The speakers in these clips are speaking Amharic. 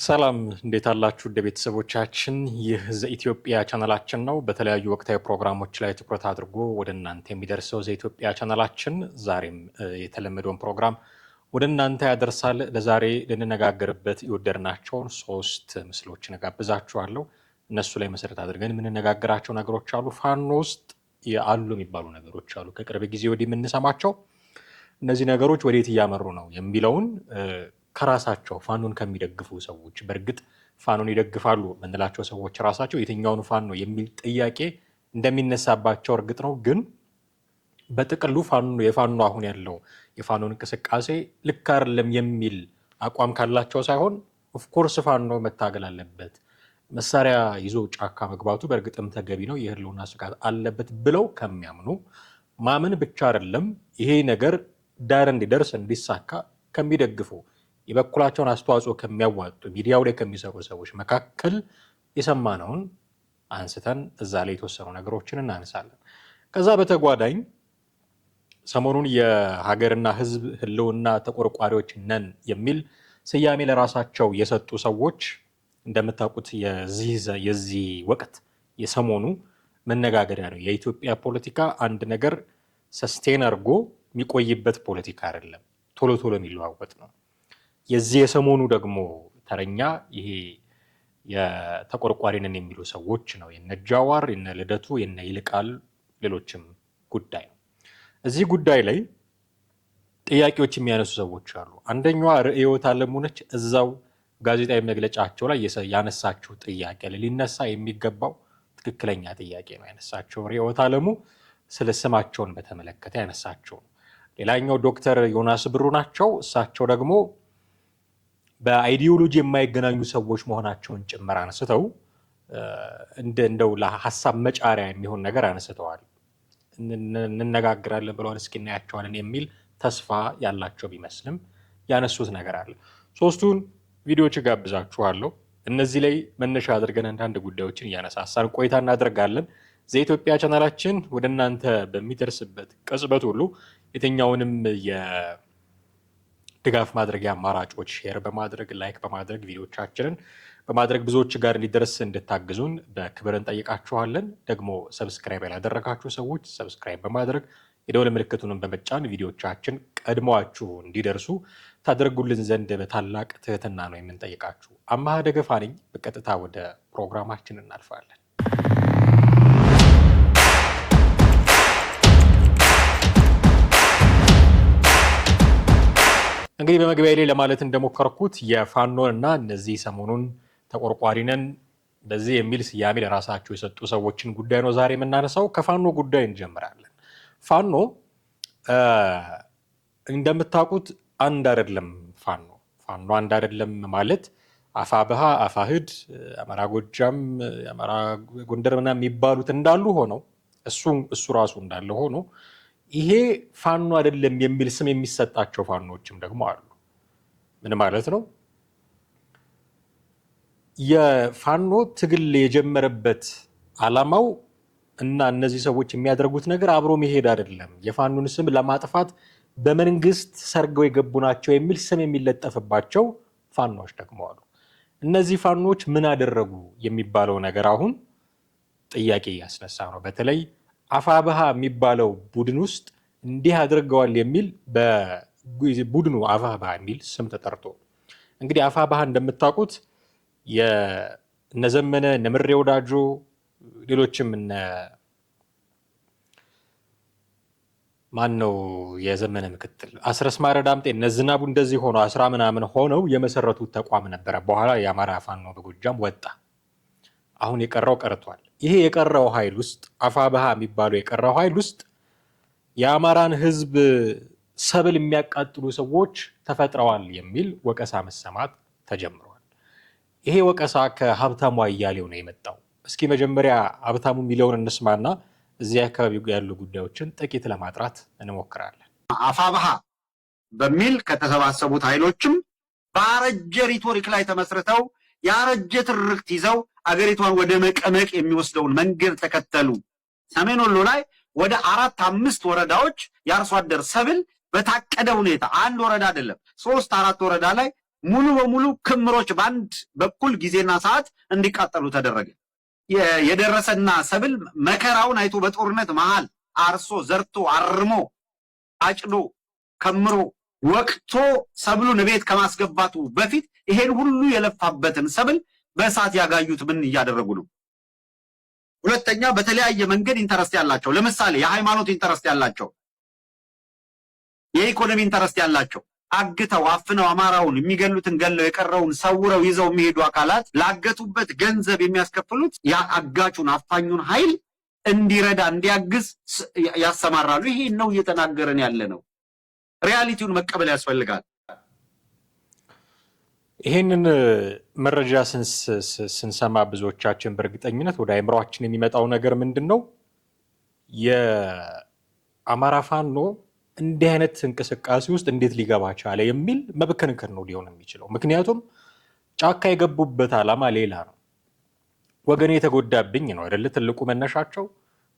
ሰላም እንዴት አላችሁ እንደ ቤተሰቦቻችን ይህ ዘኢትዮጵያ ቻናላችን ነው። በተለያዩ ወቅታዊ ፕሮግራሞች ላይ ትኩረት አድርጎ ወደ እናንተ የሚደርሰው ዘኢትዮጵያ ቻናላችን ዛሬም የተለመደውን ፕሮግራም ወደ እናንተ ያደርሳል። ለዛሬ ልንነጋገርበት የወደድናቸውን 3 ምስሎችን ጋብዛችኋለሁ። እነሱ ላይ መሰረት አድርገን የምንነጋገራቸው ነገሮች አሉ። ፋኖ ውስጥ ያሉ የሚባሉ ነገሮች አሉ። ከቅርብ ጊዜ ወዲህ የምንሰማቸው እነዚህ ነገሮች ወዴት እያመሩ ነው የሚለውን ከራሳቸው ፋኖን ከሚደግፉ ሰዎች በእርግጥ ፋኖን ይደግፋሉ ምንላቸው ሰዎች ራሳቸው የትኛውን ፋኖ የሚል ጥያቄ እንደሚነሳባቸው እርግጥ ነው። ግን በጥቅሉ የፋኖ አሁን ያለው የፋኖን እንቅስቃሴ ልክ አይደለም የሚል አቋም ካላቸው ሳይሆን ኦፍኮርስ ፋኖ መታገል አለበት፣ መሳሪያ ይዞ ጫካ መግባቱ በእርግጥም ተገቢ ነው፣ የህልውና ስጋት አለበት ብለው ከሚያምኑ ማመን ብቻ አይደለም ይሄ ነገር ዳር እንዲደርስ እንዲሳካ ከሚደግፉ የበኩላቸውን አስተዋጽኦ ከሚያዋጡ ሚዲያው ላይ ከሚሰሩ ሰዎች መካከል የሰማነውን አንስተን እዛ ላይ የተወሰኑ ነገሮችን እናነሳለን። ከዛ በተጓዳኝ ሰሞኑን የሀገርና ህዝብ ህልውና ተቆርቋሪዎች ነን የሚል ስያሜ ለራሳቸው የሰጡ ሰዎች እንደምታውቁት የዚህ ወቅት የሰሞኑ መነጋገሪያ ነው። የኢትዮጵያ ፖለቲካ አንድ ነገር ሰስቴን አድርጎ የሚቆይበት ፖለቲካ አይደለም፣ ቶሎ ቶሎ የሚለዋወጥ ነው። የዚህ የሰሞኑ ደግሞ ተረኛ ይሄ የተቆርቋሪ ነን የሚሉ ሰዎች ነው። የነ ጃዋር፣ የነ ልደቱ፣ የነ ይልቃል ሌሎችም ጉዳይ ነው። እዚህ ጉዳይ ላይ ጥያቄዎች የሚያነሱ ሰዎች አሉ። አንደኛዋ ርዕዮት አለሙ ነች። እዛው ጋዜጣዊ መግለጫቸው ላይ ያነሳችው ጥያቄ ሊነሳ የሚገባው ትክክለኛ ጥያቄ ነው ያነሳቸው። ርዕዮት አለሙ ስለ ስማቸውን በተመለከተ ያነሳቸው። ሌላኛው ዶክተር ዮናስ ብሩ ናቸው። እሳቸው ደግሞ በአይዲዮሎጂ የማይገናኙ ሰዎች መሆናቸውን ጭምር አንስተው እንደው ለሀሳብ መጫሪያ የሚሆን ነገር አንስተዋል። እንነጋግራለን ብለዋል፣ እስኪ እናያቸዋለን የሚል ተስፋ ያላቸው ቢመስልም ያነሱት ነገር አለ። 3ቱን ቪዲዮዎች ጋብዛችኋለሁ። እነዚህ ላይ መነሻ አድርገን አንዳንድ ጉዳዮችን እያነሳሳን ቆይታ እናደርጋለን። ዘኢትዮጵያ ቻናላችን ወደ እናንተ በሚደርስበት ቅጽበት ሁሉ የትኛውንም የድጋፍ ማድረጊያ አማራጮች ሼር በማድረግ ላይክ በማድረግ ቪዲዮቻችንን በማድረግ ብዙዎች ጋር እንዲደርስ እንድታግዙን በክብር እንጠይቃችኋለን። ደግሞ ሰብስክራይብ ያላደረጋችሁ ሰዎች ሰብስክራይብ በማድረግ የደወል ምልክቱንም በመጫን ቪዲዮቻችን ቀድሟችሁ እንዲደርሱ ታደርጉልን ዘንድ በታላቅ ትህትና ነው የምንጠይቃችሁ። አማሃ ደገፋ ነኝ። በቀጥታ ወደ ፕሮግራማችን እናልፋለን። እንግዲህ በመግቢያ ላይ ለማለት እንደሞከርኩት የፋኖን እና እነዚህ ሰሞኑን ተቆርቋሪ ነን በዚህ የሚል ስያሜ ለራሳቸው የሰጡ ሰዎችን ጉዳይ ነው ዛሬ የምናነሳው። ከፋኖ ጉዳይ እንጀምራለን። ፋኖ እንደምታውቁት አንድ አይደለም። ፋኖ አንድ አይደለም ማለት አፋብሃ፣ አፋህድ፣ አማራ ጎጃም፣ አማራ ጎንደር ምናምን የሚባሉት እንዳሉ ሆነው እሱ ራሱ እንዳለ ሆኖ ይሄ ፋኖ አይደለም የሚል ስም የሚሰጣቸው ፋኖችም ደግሞ አሉ። ምን ማለት ነው? የፋኖ ትግል የጀመረበት ዓላማው እና እነዚህ ሰዎች የሚያደርጉት ነገር አብሮ መሄድ አይደለም። የፋኖን ስም ለማጥፋት በመንግስት ሰርገው የገቡ ናቸው የሚል ስም የሚለጠፍባቸው ፋኖች ደግሞ አሉ። እነዚህ ፋኖች ምን አደረጉ የሚባለው ነገር አሁን ጥያቄ እያስነሳ ነው። በተለይ አፋብሃ የሚባለው ቡድን ውስጥ እንዲህ አድርገዋል የሚል በቡድኑ አፋብሃ የሚል ስም ተጠርቶ እንግዲህ አፋብሃ እንደምታውቁት የነዘመነ ነምሬ ወዳጆ ሌሎችም ማን ነው የዘመነ ምክትል አስረስ ማረ ዳምጤ እነዝናቡ እንደዚህ ሆኖ 10 ምናምን ሆነው የመሰረቱት ተቋም ነበረ። በኋላ የአማራ ፋኖ በጎጃም ወጣ። አሁን የቀረው ቀርቷል። ይሄ የቀረው ኃይል ውስጥ አፋብሃ የሚባለው የቀረው ኃይል ውስጥ የአማራን ህዝብ ሰብል የሚያቃጥሉ ሰዎች ተፈጥረዋል የሚል ወቀሳ መሰማት ተጀምሯል። ይሄ ወቀሳ ከሀብታሙ አያሌው ነው የመጣው። እስኪ መጀመሪያ ሀብታሙ የሚለውን እንስማና እዚህ አካባቢ ያሉ ጉዳዮችን ጥቂት ለማጥራት እንሞክራለን። አፋብሃ በሚል ከተሰባሰቡት ኃይሎችም በአረጀ ሪቶሪክ ላይ ተመስርተው ያረጀ ትርክት ይዘው አገሪቷን ወደ መቀመቅ የሚወስደውን መንገድ ተከተሉ። ሰሜን ወሎ ላይ ወደ 4-5 ወረዳዎች የአርሶ አደር ሰብል በታቀደ ሁኔታ አንድ ወረዳ አይደለም 3-4 ወረዳ ላይ ሙሉ በሙሉ ክምሮች ባንድ በኩል ጊዜና ሰዓት እንዲቃጠሉ ተደረገ። የደረሰና ሰብል መከራውን አይቶ በጦርነት መሃል አርሶ ዘርቶ አርሞ አጭዶ ከምሮ ወቅቶ ሰብሉን ቤት ከማስገባቱ በፊት ይሄን ሁሉ የለፋበትን ሰብል በእሳት ያጋዩት ምን እያደረጉ ነው? ሁለተኛ በተለያየ መንገድ ኢንተረስት ያላቸው፣ ለምሳሌ የሃይማኖት ኢንተረስት ያላቸው፣ የኢኮኖሚ ኢንተረስት ያላቸው አግተው አፍነው አማራውን የሚገሉትን ገለው የቀረውን ሰውረው ይዘው የሚሄዱ አካላት ላገቱበት ገንዘብ የሚያስከፍሉት ያ አጋቹን አፋኙን ኃይል እንዲረዳ እንዲያግዝ ያሰማራሉ። ይሄ ነው እየተናገረን ያለ ነው። ሪያሊቲውን መቀበል ያስፈልጋል። ይሄንን መረጃ ስንሰማ ብዙዎቻችን በእርግጠኝነት ወደ አእምሯችን የሚመጣው ነገር ምንድን ነው? የአማራ ፋኖ እንዲህ አይነት እንቅስቃሴ ውስጥ እንዴት ሊገባ ቻለ የሚል መብከንከን ነው ሊሆን የሚችለው። ምክንያቱም ጫካ የገቡበት ዓላማ ሌላ ነው። ወገኔ የተጎዳብኝ ነው አይደለ? ትልቁ መነሻቸው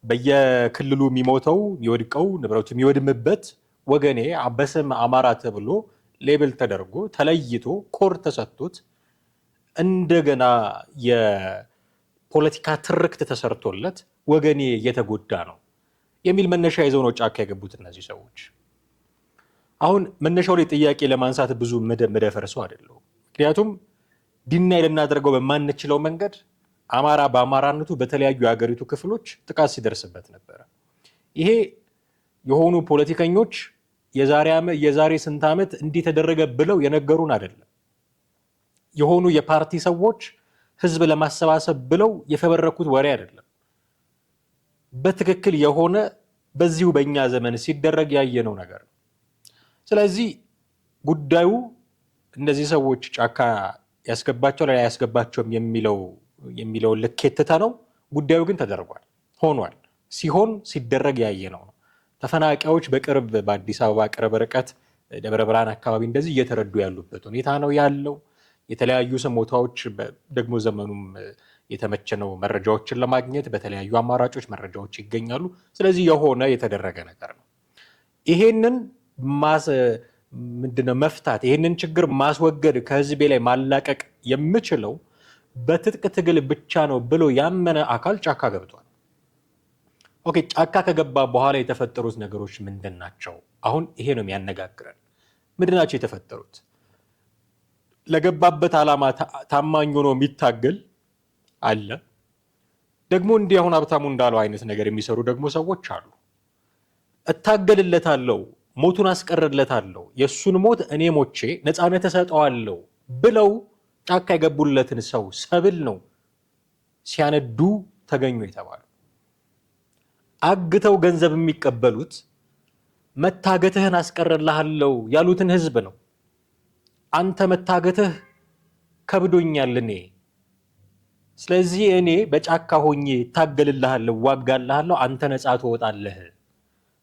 በየክልሉ የሚሞተው የሚወድቀው ንብረቱ የሚወድምበት ወገኔ በስም አማራ ተብሎ ሌብል ተደርጎ ተለይቶ ኮር ተሰጥቶት እንደገና የፖለቲካ ትርክት ተሰርቶለት ወገኔ እየተጎዳ ነው የሚል መነሻ ይዘው ነው ጫካ የገቡት እነዚህ ሰዎች። አሁን መነሻው ላይ ጥያቄ ለማንሳት ብዙ መደፈር ሰው አይደለም። ምክንያቱም ዲናይ ልናደርገው በማንችለው መንገድ አማራ በአማራነቱ በተለያዩ የሀገሪቱ ክፍሎች ጥቃት ሲደርስበት ነበረ። ይሄ የሆኑ ፖለቲከኞች የዛሬ ስንት ዓመት እንዲህ ተደረገ ብለው የነገሩን አይደለም። የሆኑ የፓርቲ ሰዎች ህዝብ ለማሰባሰብ ብለው የፈበረኩት ወሬ አይደለም። በትክክል የሆነ በዚሁ በእኛ ዘመን ሲደረግ ያየነው ነገር ነው። ስለዚህ ጉዳዩ እነዚህ ሰዎች ጫካ ያስገባቸው ላይ ያስገባቸውም የሚለው ልኬት ነው። ጉዳዩ ግን ተደርጓል፣ ሆኗል። ሲሆን ሲደረግ ያየነው ነው። ተፈናቃዮች በቅርብ በአዲስ አበባ ቅርብ ርቀት ደብረ ብርሃን አካባቢ እንደዚህ እየተረዱ ያሉበት ሁኔታ ነው ያለው። የተለያዩ ስሞታዎች ደግሞ ዘመኑም የተመቸ ነው መረጃዎችን ለማግኘት በተለያዩ አማራጮች መረጃዎች ይገኛሉ። ስለዚህ የሆነ የተደረገ ነገር ነው። ይሄንን ምንድነው መፍታት፣ ይሄንን ችግር ማስወገድ፣ ከህዝቤ ላይ ማላቀቅ የምችለው በትጥቅ ትግል ብቻ ነው ብሎ ያመነ አካል ጫካ ገብቷል። ኦኬ፣ ጫካ ከገባ በኋላ የተፈጠሩት ነገሮች ምንድን ናቸው? አሁን ይሄ ነው የሚያነጋግረን። ምንድን ናቸው የተፈጠሩት? ለገባበት ዓላማ ታማኝ ሆኖ የሚታገል አለ። ደግሞ እንዲህ አሁን ሀብታሙ እንዳለው አይነት ነገር የሚሰሩ ደግሞ ሰዎች አሉ። እታገልለታለሁ፣ ሞቱን አስቀርለታለሁ፣ የእሱን ሞት እኔ ሞቼ ነፃነት እሰጠዋለሁ ብለው ጫካ የገቡለትን ሰው ሰብል ነው ሲያነዱ ተገኙ የተባሉ። አግተው ገንዘብ የሚቀበሉት መታገትህን አስቀርልሃለሁ ያሉትን ህዝብ ነው። አንተ መታገትህ ከብዶኛል እኔ፣ ስለዚህ እኔ በጫካ ሆኜ ታገልልሃለሁ፣ ዋጋልሃለሁ፣ አንተ ነፃ ትወጣለህ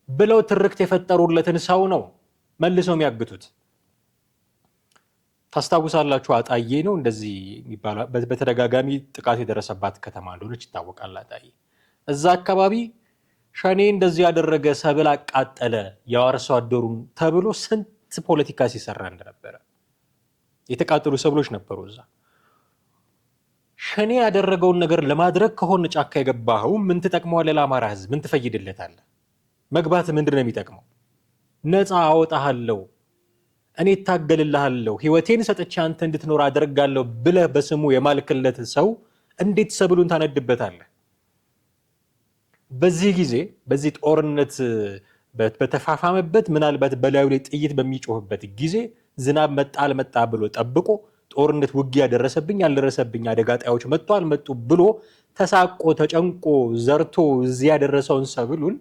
ብለው ትርክት የፈጠሩለትን ሰው ነው መልሰው የሚያግቱት። ታስታውሳላችሁ፣ አጣዬ ነው እንደዚህ የሚባለው በተደጋጋሚ ጥቃት የደረሰባት ከተማ እንደሆነች ይታወቃል። አጣዬ እዛ አካባቢ ሸኔ እንደዚህ ያደረገ ሰብል አቃጠለ የአርሶ አደሩን ተብሎ ስንት ፖለቲካ ሲሰራ እንደነበረ የተቃጠሉ ሰብሎች ነበሩ እዛ። ሸኔ ያደረገውን ነገር ለማድረግ ከሆነ ጫካ የገባኸው ምን ትጠቅመዋለህ? ለአማራ ህዝብ ምን ትፈይድለታለህ? መግባት ምንድን ነው የሚጠቅመው? ነፃ አወጣሃለሁ፣ እኔ እታገልልሃለሁ፣ ህይወቴን ሰጥቼ አንተ እንድትኖር አደርጋለሁ ብለህ በስሙ የማልክለት ሰው እንዴት ሰብሉን ታነድበታለህ? በዚህ ጊዜ በዚህ ጦርነት በተፋፋመበት ምናልባት በላዩ ላይ ጥይት በሚጮህበት ጊዜ ዝናብ መጣ አልመጣ ብሎ ጠብቆ ጦርነት ውጊያ ደረሰብኝ አልደረሰብኝ አደጋ ጣዮች መጡ አልመጡ ብሎ ተሳቆ ተጨንቆ ዘርቶ እዚህ ያደረሰውን ሰብሉን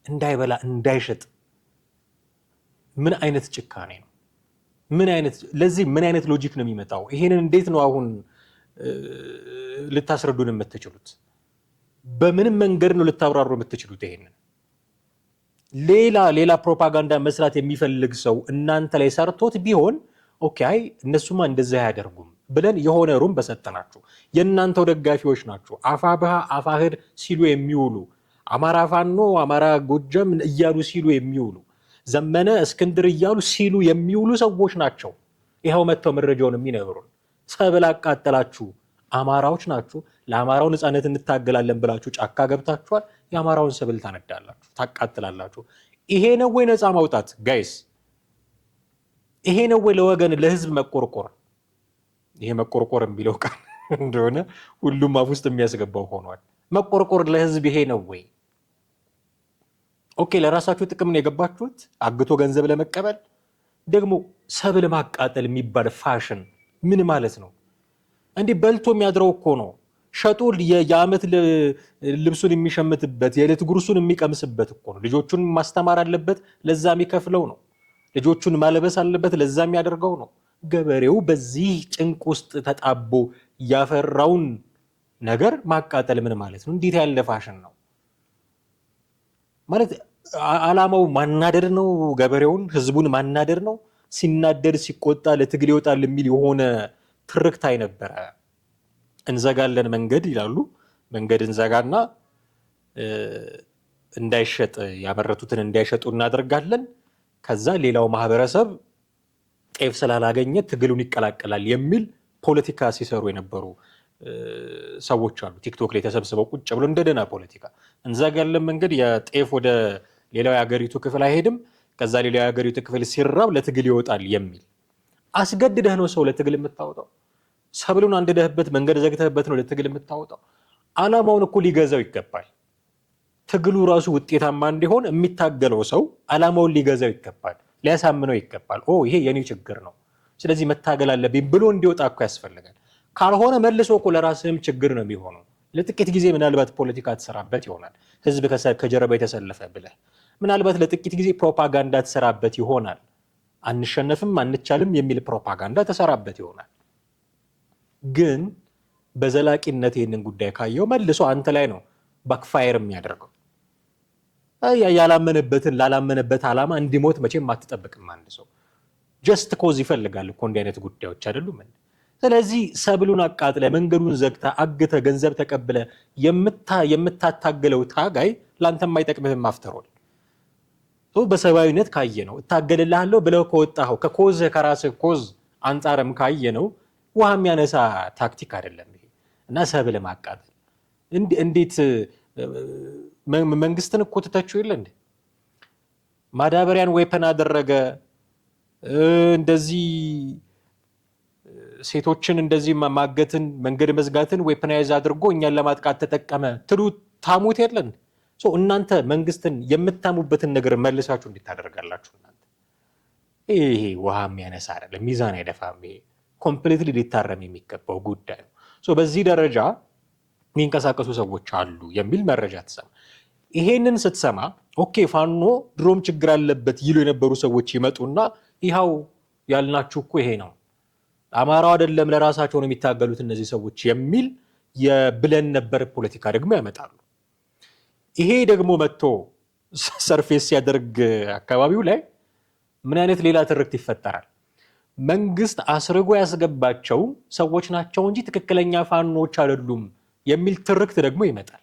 እንዳይበላ እንዳይሸጥ ምን አይነት ጭካኔ ነው? ለዚህ ምን አይነት ሎጂክ ነው የሚመጣው? ይሄንን እንዴት ነው አሁን ልታስረዱን የምትችሉት? በምንም መንገድ ነው ልታብራሩ የምትችሉት? ይሄንን ሌላ ፕሮፓጋንዳ መስራት የሚፈልግ ሰው እናንተ ላይ ሰርቶት ቢሆን ኦኬ፣ አይ እነሱማ እንደዛ አያደርጉም ብለን የሆነ ሩም በሰጠናችሁ። የእናንተው ደጋፊዎች ናችሁ። አፋብሃ አፋህድ ሲሉ የሚውሉ አማራ ፋኖ አማራ ጎጃም እያሉ ሲሉ የሚውሉ ዘመነ እስክንድር እያሉ ሲሉ የሚውሉ ሰዎች ናቸው ይኸው መተው መረጃውን የሚነግሩን። ሰብል አቃጠላችሁ፣ አማራዎች ናችሁ፣ ለአማራው ነፃነት እንታገላለን ብላችሁ ጫካ ገብታችኋል፣ የአማራውን ሰብል ታነዳላችሁ፣ ታቃጥላላችሁ። ይሄ ነው ወይ ነፃ ማውጣት ጋይስ? ይሄ ነው ወይ ለወገን ለህዝብ መቆርቆር? ይሄ መቆርቆር የሚለው ቃል እንደሆነ ሁሉም አፍ ውስጥ የሚያስገባው ሆኗል። መቆርቆር ለህዝብ ይሄ ነው ወይ? ኦኬ ለራሳችሁ ጥቅም ነው የገባችሁት፣ አግቶ ገንዘብ ለመቀበል። ደግሞ ሰብል ማቃጠል የሚባል ፋሽን ምን ማለት ነው? እንዲህ በልቶ የሚያድረው እኮ ነው። ሸጦ የዓመት ልብሱን የሚሸምትበት የዕለት ጉርሱን የሚቀምስበት እኮ ነው። ልጆቹን ማስተማር አለበት፣ ለዛ የሚከፍለው ነው። ልጆቹን ማለበስ አለበት፣ ለዛ የሚያደርገው ነው። ገበሬው በዚህ ጭንቅ ውስጥ ተጣቦ ያፈራውን ነገር ማቃጠል ምን ማለት ነው? እንዴት ያለ ፋሽን ነው ማለት? ዓላማው ማናደድ ነው፣ ገበሬውን ህዝቡን ማናደድ ነው። ሲናደድ ሲቆጣ ለትግል ይወጣል የሚል የሆነ ትርክት ነበረ። እንዘጋለን መንገድ ይላሉ። መንገድ እንዘጋና እንዳይሸጥ ያመረቱትን እንዳይሸጡ እናደርጋለን። ከዛ ሌላው ማህበረሰብ ጤፍ ስላላገኘ ትግሉን ይቀላቀላል የሚል ፖለቲካ ሲሰሩ የነበሩ ሰዎች አሉ። ቲክቶክ ላይ ተሰብስበው ቁጭ ብሎ እንደደና ፖለቲካ እንዘጋለን መንገድ፣ የጤፍ ወደ ሌላው የሀገሪቱ ክፍል አይሄድም፣ ከዛ ሌላው የሀገሪቱ ክፍል ሲራብ ለትግል ይወጣል የሚል። አስገድደህ ነው ሰው ለትግል የምታወጣው? ሰብሉን አንድደህበት መንገድ ዘግተህበት ነው ለትግል የምታወጣው? ዓላማውን እኮ ሊገዛው ይገባል። ትግሉ ራሱ ውጤታማ እንዲሆን የሚታገለው ሰው ዓላማውን ሊገዛው ይገባል፣ ሊያሳምነው ይገባል። ይሄ የኔ ችግር ነው ስለዚህ መታገል አለብኝ ብሎ እንዲወጣ እኮ ያስፈልጋል። ካልሆነ መልሶ እኮ ለራስህም ችግር ነው የሚሆነው። ለጥቂት ጊዜ ምናልባት ፖለቲካ ትሰራበት ይሆናል፣ ህዝብ ከጀርባ የተሰለፈ ብለህ ምናልባት ለጥቂት ጊዜ ፕሮፓጋንዳ ትሰራበት ይሆናል። አንሸነፍም አንቻልም የሚል ፕሮፓጋንዳ ተሰራበት ይሆናል። ግን በዘላቂነት ይህንን ጉዳይ ካየው መልሶ አንተ ላይ ነው ባክፋየር የሚያደርገው። ያላመነበትን ላላመነበት ዓላማ እንዲሞት መቼም አትጠብቅም። አንድ ሰው ጀስት ኮዝ ይፈልጋል እኮ እንዲህ አይነት ጉዳዮች አይደሉም። ስለዚህ ሰብሉን አቃጥለ መንገዱን ዘግተ አግተ ገንዘብ ተቀብለ የምታታገለው ታጋይ ላንተም አይጠቅምህም። አፍተሮል በሰብአዊነት ካየ ነው እታገልልሃለሁ ብለው ከወጣኸው ከኮዝ ከራስህ ኮዝ አንጻርም ካየ ነው ውሃ የሚያነሳ ታክቲክ አይደለም ይሄ። እና ሰብል ማቃጠል እንዴት መንግስትን እኮ ትተችው የለ እንዴ? ማዳበሪያን ዌፐን አደረገ፣ እንደዚህ ሴቶችን እንደዚህ ማገትን መንገድ መዝጋትን ዌፐናይዝ አድርጎ እኛን ለማጥቃት ተጠቀመ ትሉ ታሙት የለን። እናንተ መንግስትን የምታሙበትን ነገር መልሳችሁ እንድታደርጋላችሁ እናንተ ይሄ ውሃ የሚያነሳ አይደለም፣ ሚዛን አይደፋም። ይሄ ኮምፕሊትሊ ሊታረም የሚገባው ጉዳይ ነው። በዚህ ደረጃ የሚንቀሳቀሱ ሰዎች አሉ የሚል መረጃ ትሰማ። ይሄንን ስትሰማ ኦኬ ፋኖ ድሮም ችግር አለበት ይሉ የነበሩ ሰዎች ይመጡና ይሃው ያልናችሁ እኮ ይሄ ነው፣ አማራው አይደለም ለራሳቸው ነው የሚታገሉት እነዚህ ሰዎች የሚል የብለን ነበር ፖለቲካ ደግሞ ያመጣሉ። ይሄ ደግሞ መጥቶ ሰርፌስ ሲያደርግ አካባቢው ላይ ምን አይነት ሌላ ትርክት ይፈጠራል? መንግስት አስርጎ ያስገባቸው ሰዎች ናቸው እንጂ ትክክለኛ ፋኖች አይደሉም የሚል ትርክት ደግሞ ይመጣል።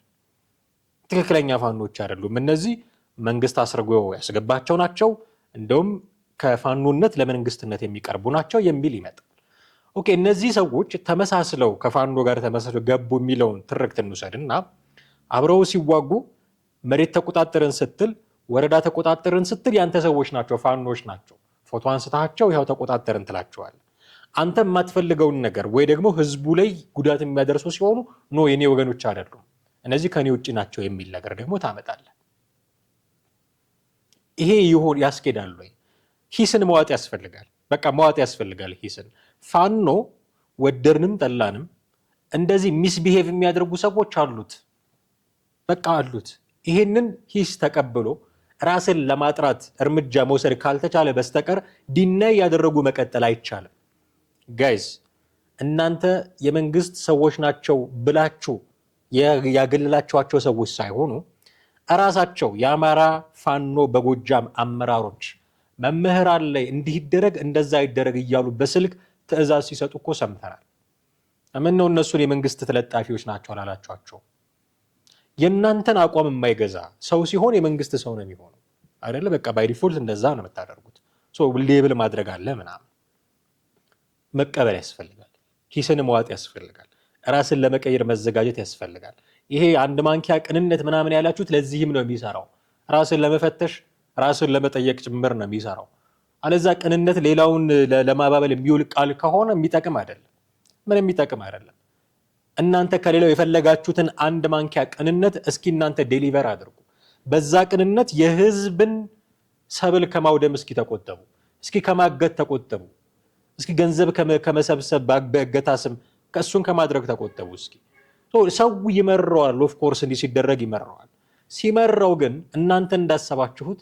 ትክክለኛ ፋኖች አይደሉም እነዚህ መንግስት አስርጎ ያስገባቸው ናቸው፣ እንደውም ከፋኖነት ለመንግስትነት የሚቀርቡ ናቸው የሚል ይመጣል። ኦኬ እነዚህ ሰዎች ተመሳስለው ከፋኖ ጋር ተመሳስለው ገቡ የሚለውን ትርክት እንውሰድና አብረው ሲዋጉ መሬት ተቆጣጠርን ስትል ወረዳ ተቆጣጠርን ስትል ያንተ ሰዎች ናቸው፣ ፋኖች ናቸው። ፎቶ አንስታቸው ይኸው ተቆጣጠርን ትላቸዋል። አንተ የማትፈልገውን ነገር ወይ ደግሞ ህዝቡ ላይ ጉዳት የሚያደርሱ ሲሆኑ ኖ የኔ ወገኖች አይደሉም እነዚህ ከኔ ውጭ ናቸው የሚል ነገር ደግሞ ታመጣለህ። ይሄ ይሆን ያስኬዳል ወይ? ሂስን መዋጥ ያስፈልጋል። በቃ መዋጥ ያስፈልጋል ሂስን። ፋኖ ወደድንም ጠላንም እንደዚህ ሚስቢሄቭ የሚያደርጉ ሰዎች አሉት፣ በቃ አሉት። ይሄንን ሂስ ተቀብሎ ራስን ለማጥራት እርምጃ መውሰድ ካልተቻለ በስተቀር ዲናይ ያደረጉ መቀጠል አይቻልም። ጋይዝ እናንተ የመንግስት ሰዎች ናቸው ብላችሁ ያገለላችኋቸው ሰዎች ሳይሆኑ እራሳቸው የአማራ ፋኖ በጎጃም አመራሮች መምህራን ላይ እንዲህ ይደረግ እንደዛ ይደረግ እያሉ በስልክ ትዕዛዝ ሲሰጡ እኮ ሰምተናል። ምነው እነሱን የመንግስት ተለጣፊዎች ናቸው አላላችኋቸው? የእናንተን አቋም የማይገዛ ሰው ሲሆን የመንግስት ሰው ነው የሚሆነው አይደለ? በቃ ባይ ዲፎልት እንደዛ ነው የምታደርጉት። ሌብል ማድረግ አለ ምናምን። መቀበል ያስፈልጋል። ኪስን መዋጥ ያስፈልጋል። ራስን ለመቀየር መዘጋጀት ያስፈልጋል። ይሄ አንድ ማንኪያ ቅንነት ምናምን ያላችሁት ለዚህም ነው የሚሰራው። ራስን ለመፈተሽ ራስን ለመጠየቅ ጭምር ነው የሚሰራው። አለዛ ቅንነት ሌላውን ለማባበል የሚውል ቃል ከሆነ የሚጠቅም አይደለም፣ ምንም የሚጠቅም አይደለም። እናንተ ከሌላው የፈለጋችሁትን አንድ ማንኪያ ቅንነት እስኪ እናንተ ዴሊቨር አድርጉ። በዛ ቅንነት የህዝብን ሰብል ከማውደም እስኪ ተቆጠቡ፣ እስኪ ከማገት ተቆጠቡ፣ እስኪ ገንዘብ ከመሰብሰብ በእገታ ስም ከእሱን ከማድረግ ተቆጠቡ። እስኪ ሰው ይመረዋል። ኦፍ ኮርስ እንዲህ ሲደረግ ይመረዋል። ሲመራው ግን እናንተ እንዳሰባችሁት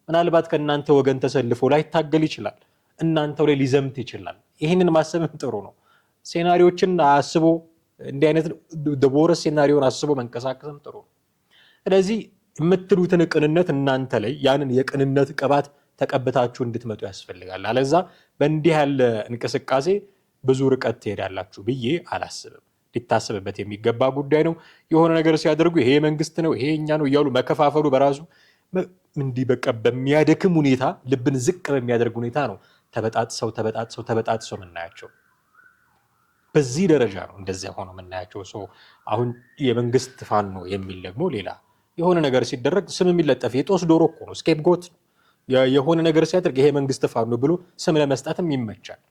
ምናልባት ከእናንተ ወገን ተሰልፎ ላይታገል ይችላል፣ እናንተው ላይ ሊዘምት ይችላል። ይህንን ማሰብም ጥሩ ነው። ሴናሪዎችን አስቦ እንዲህ አይነት ደቦረስ ሴናሪዮን አስቦ መንቀሳቀስም ጥሩ ነው። ስለዚህ የምትሉትን ቅንነት እናንተ ላይ ያንን የቅንነት ቅባት ተቀብታችሁ እንድትመጡ ያስፈልጋል። አለዛ በእንዲህ ያለ እንቅስቃሴ ብዙ ርቀት ትሄዳላችሁ ብዬ አላስብም። ሊታሰብበት የሚገባ ጉዳይ ነው። የሆነ ነገር ሲያደርጉ ይሄ መንግስት ነው ይሄ እኛ ነው እያሉ መከፋፈሉ በራሱ እንዲህ በቃ በሚያደክም ሁኔታ ልብን ዝቅ በሚያደርግ ሁኔታ ነው ተበጣጥሰው የምናያቸው። በዚህ ደረጃ ነው እንደዚያ ሆኖ የምናያቸው። አሁን የመንግስት ፋኖ የሚል ደግሞ ሌላ የሆነ ነገር ሲደረግ ስም የሚለጠፍ የጦስ ዶሮ እኮ ነው፣ ስኬፕ ጎት ነው። የሆነ ነገር ሲያደርግ ይሄ መንግስት ፋኖ ብሎ ስም ለመስጠትም ይመቻል።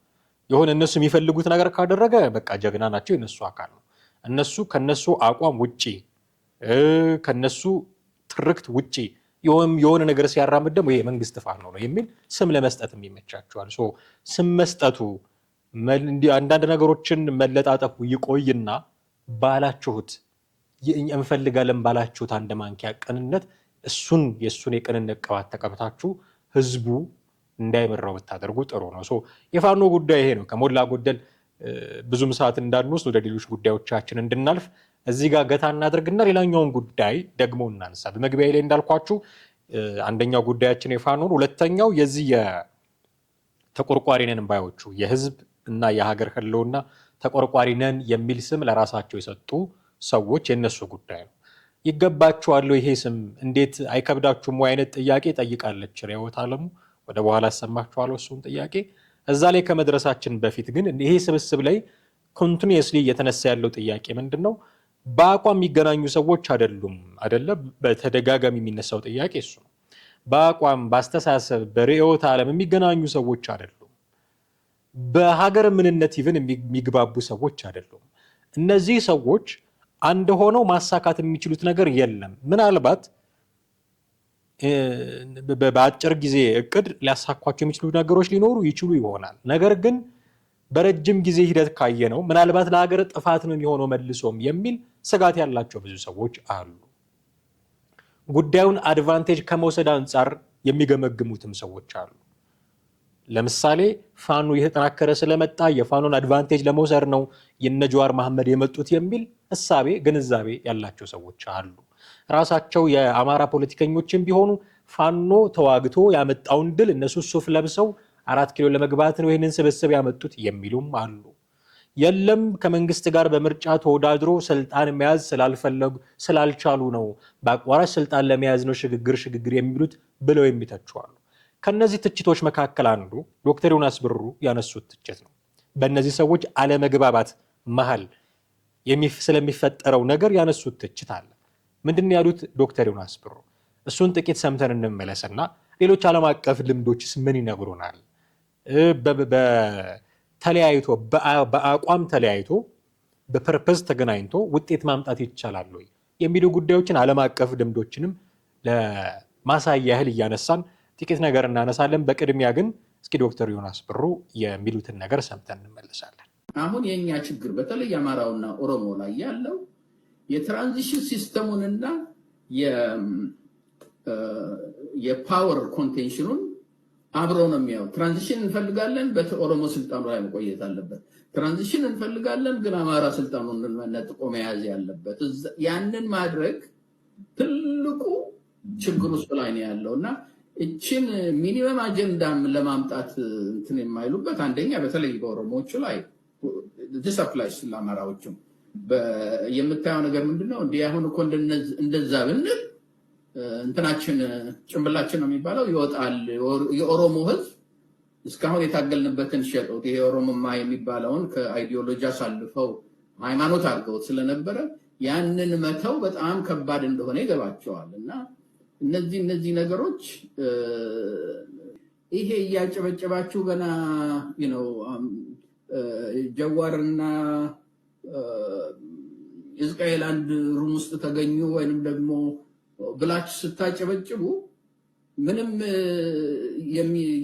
የሆነ እነሱ የሚፈልጉት ነገር ካደረገ በቃ ጀግና ናቸው፣ የነሱ አካል ነው። እነሱ ከነሱ አቋም ውጪ ከነሱ ትርክት ውጪ የሆነ ነገር ሲያራምድ ደግሞ ይሄ መንግስት ፋኖ ነው የሚል ስም ለመስጠትም ይመቻቸዋል። ስም መስጠቱ አንዳንድ ነገሮችን መለጣጠፉ ይቆይና ባላችሁት እንፈልጋለን ባላችሁት አንድ ማንኪያ ቅንነት የእሱን የቅንነት ቅባት ተቀብታችሁ ህዝቡ እንዳይመራው ብታደርጉ ጥሩ ነው። የፋኖ ጉዳይ ይሄ ነው። ከሞላ ጎደል ብዙም ሰዓት እንዳንወስድ ወደ ሌሎች ጉዳዮቻችን እንድናልፍ እዚህ ጋር ገታ እናደርግና ሌላኛውን ጉዳይ ደግሞ እናንሳ። በመግቢያ ላይ እንዳልኳችሁ አንደኛው ጉዳያችን የፋኖ ነው። ሁለተኛው የዚህ የተቆርቋሪ ነን ባዮቹ የህዝብ እና የሀገር ህልውና ተቆርቋሪ ነን የሚል ስም ለራሳቸው የሰጡ ሰዎች የነሱ ጉዳይ ነው። ይገባችኋል ይሄ ስም እንዴት አይከብዳችሁም ወይ አይነት ጥያቄ ጠይቃለች ርዕዮት ዓለሙ። ወደ በኋላ አሰማችኋለሁ እሱን ጥያቄ። እዛ ላይ ከመድረሳችን በፊት ግን ይሄ ስብስብ ላይ ኮንቲኒየስሊ እየተነሳ ያለው ጥያቄ ምንድን ነው? በአቋም የሚገናኙ ሰዎች አይደሉም አይደለ? በተደጋጋሚ የሚነሳው ጥያቄ እሱ ነው። በአቋም በአስተሳሰብ በርዕዮት ዓለም የሚገናኙ ሰዎች አይደሉም። በሀገር ምንነት ይብን የሚግባቡ ሰዎች አይደሉም። እነዚህ ሰዎች አንድ ሆነው ማሳካት የሚችሉት ነገር የለም። ምናልባት በአጭር ጊዜ እቅድ ሊያሳኳቸው የሚችሉ ነገሮች ሊኖሩ ይችሉ ይሆናል። ነገር ግን በረጅም ጊዜ ሂደት ካየ ነው ምናልባት ለሀገር ጥፋት ነው የሚሆነው መልሶም የሚል ስጋት ያላቸው ብዙ ሰዎች አሉ። ጉዳዩን አድቫንቴጅ ከመውሰድ አንጻር የሚገመግሙትም ሰዎች አሉ። ለምሳሌ ፋኖ እየተጠናከረ ስለመጣ የፋኖን አድቫንቴጅ ለመውሰድ ነው የነ ጀዋር መሐመድ የመጡት የሚል እሳቤ ግንዛቤ ያላቸው ሰዎች አሉ። ራሳቸው የአማራ ፖለቲከኞችን ቢሆኑ ፋኖ ተዋግቶ ያመጣውን ድል እነሱ ሱፍ ለብሰው 4 ኪሎ ለመግባት ነው ይህንን ስብስብ ያመጡት የሚሉም አሉ። የለም ከመንግስት ጋር በምርጫ ተወዳድሮ ስልጣን መያዝ ስላልቻሉ ነው በአቋራጭ ስልጣን ለመያዝ ነው ሽግግር የሚሉት ብለው የሚተቹ አሉ። ከነዚህ ትችቶች መካከል አንዱ ዶክተር ዮናስ ብሩ ያነሱት ትችት ነው። በእነዚህ ሰዎች አለመግባባት መሃል ስለሚፈጠረው ነገር ያነሱት ትችት አለ። ምንድን ያሉት ዶክተር ዮናስ ብሩ? እሱን ጥቂት ሰምተን እንመለስና ሌሎች ዓለም አቀፍ ልምዶችስ ምን ይነግሩናል? ተለያይቶ በአቋም ተለያይቶ በፐርፐዝ ተገናኝቶ ውጤት ማምጣት ይቻላል ወይ የሚሉ ጉዳዮችን ዓለም አቀፍ ልምዶችንም ለማሳያ ያህል እያነሳን ጥቂት ነገር እናነሳለን። በቅድሚያ ግን እስኪ ዶክተር ዮናስ ብሩ የሚሉትን ነገር ሰምተን እንመለሳለን። አሁን የኛ ችግር በተለይ አማራውና ኦሮሞ ላይ ያለው የትራንዚሽን ሲስተሙንና የፓወር ኮንቴንሽኑን አብሮ ነው የሚያው። ትራንዚሽን እንፈልጋለን፣ በኦሮሞ ስልጣኑ ላይ መቆየት አለበት። ትራንዚሽን እንፈልጋለን፣ ግን አማራ ስልጣኑን ነጥቆ መያዝ ያለበት። ያንን ማድረግ ትልቁ ችግር ውስጥ ላይ ነው ያለውና እቺን ሚኒመም አጀንዳም ለማምጣት እንትን የማይሉበት አንደኛ በተለይ በኦሮሞዎቹ ላይ ዲስፕላይስ ለአማራዎችም የምታየው ነገር ምንድነው? እንዲህ አሁን እኮ እንደዛ ብንል እንትናችን ጭንብላችን ነው የሚባለው ይወጣል። የኦሮሞ ህዝብ እስካሁን የታገልንበትን ሸጠውት ይሄ ኦሮሞማ የሚባለውን ከአይዲዮሎጂ አሳልፈው ሃይማኖት አድርገውት ስለነበረ ያንን መተው በጣም ከባድ እንደሆነ ይገባቸዋል። እና እነዚህ ነገሮች ይሄ እያጨበጨባችሁ ገና ጀዋርና እስራኤል አንድ ሩም ውስጥ ተገኙ ወይንም ደግሞ ብላችሁ ስታጨበጭቡ ምንም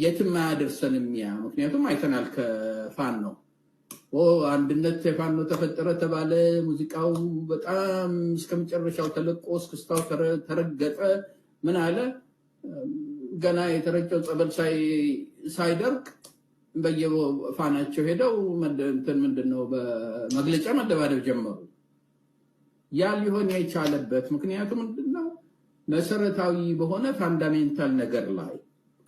የትም አያደርሰንም። ምክንያቱም አይተናል ከፋኖ ነው አንድነት የፋኖ ተፈጠረ ተባለ፣ ሙዚቃው በጣም እስከመጨረሻው ተለቆ እስክስታው ተረገጠ። ምን አለ ገና የተረጨው ጸበል ሳይደርቅ በየፋናቸው ሄደው ምንድነው በመግለጫ መደባደብ ጀመሩ። ያ ሊሆን የቻለበት ምክንያቱ ምንድነው? መሰረታዊ በሆነ ፋንዳሜንታል ነገር ላይ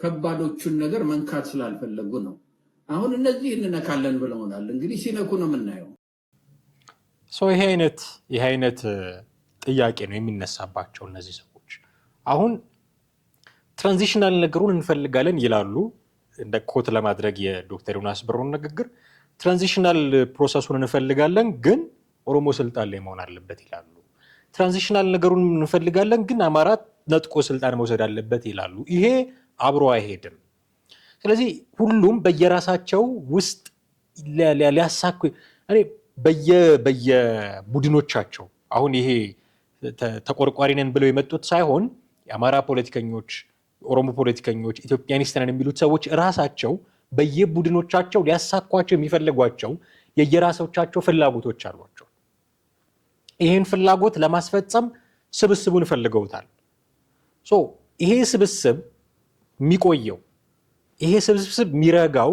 ከባዶቹን ነገር መንካት ስላልፈለጉ ነው። አሁን እነዚህ እንነካለን ብለውናል። እንግዲህ ሲነኩ ነው የምናየው። ይሄ አይነት ጥያቄ ነው የሚነሳባቸው እነዚህ ሰዎች። አሁን ትራንዚሽናል ነገሩን እንፈልጋለን ይላሉ። እንደ ኮት ለማድረግ የዶክተር ዮናስ ብሩን ንግግር ትራንዚሽናል ፕሮሰሱን እንፈልጋለን ግን ኦሮሞ ስልጣን ላይ መሆን አለበት ይላሉ። ትራንዚሽናል ነገሩን እንፈልጋለን ግን አማራ ነጥቆ ስልጣን መውሰድ አለበት ይላሉ። ይሄ አብሮ አይሄድም። ስለዚህ ሁሉም በየራሳቸው ውስጥ ሊያሳኩ በየቡድኖቻቸው አሁን ይሄ ተቆርቋሪ ነን ብለው የመጡት ሳይሆን የአማራ ፖለቲከኞች፣ ኦሮሞ ፖለቲከኞች፣ ኢትዮጵያኒስት ነን የሚሉት ሰዎች ራሳቸው በየቡድኖቻቸው ሊያሳኳቸው የሚፈልጓቸው የየራሶቻቸው ፍላጎቶች አሏቸው። ይህን ፍላጎት ለማስፈጸም ስብስቡን ፈልገውታል። ይሄ ስብስብ የሚቆየው ይሄ ስብስብ የሚረጋው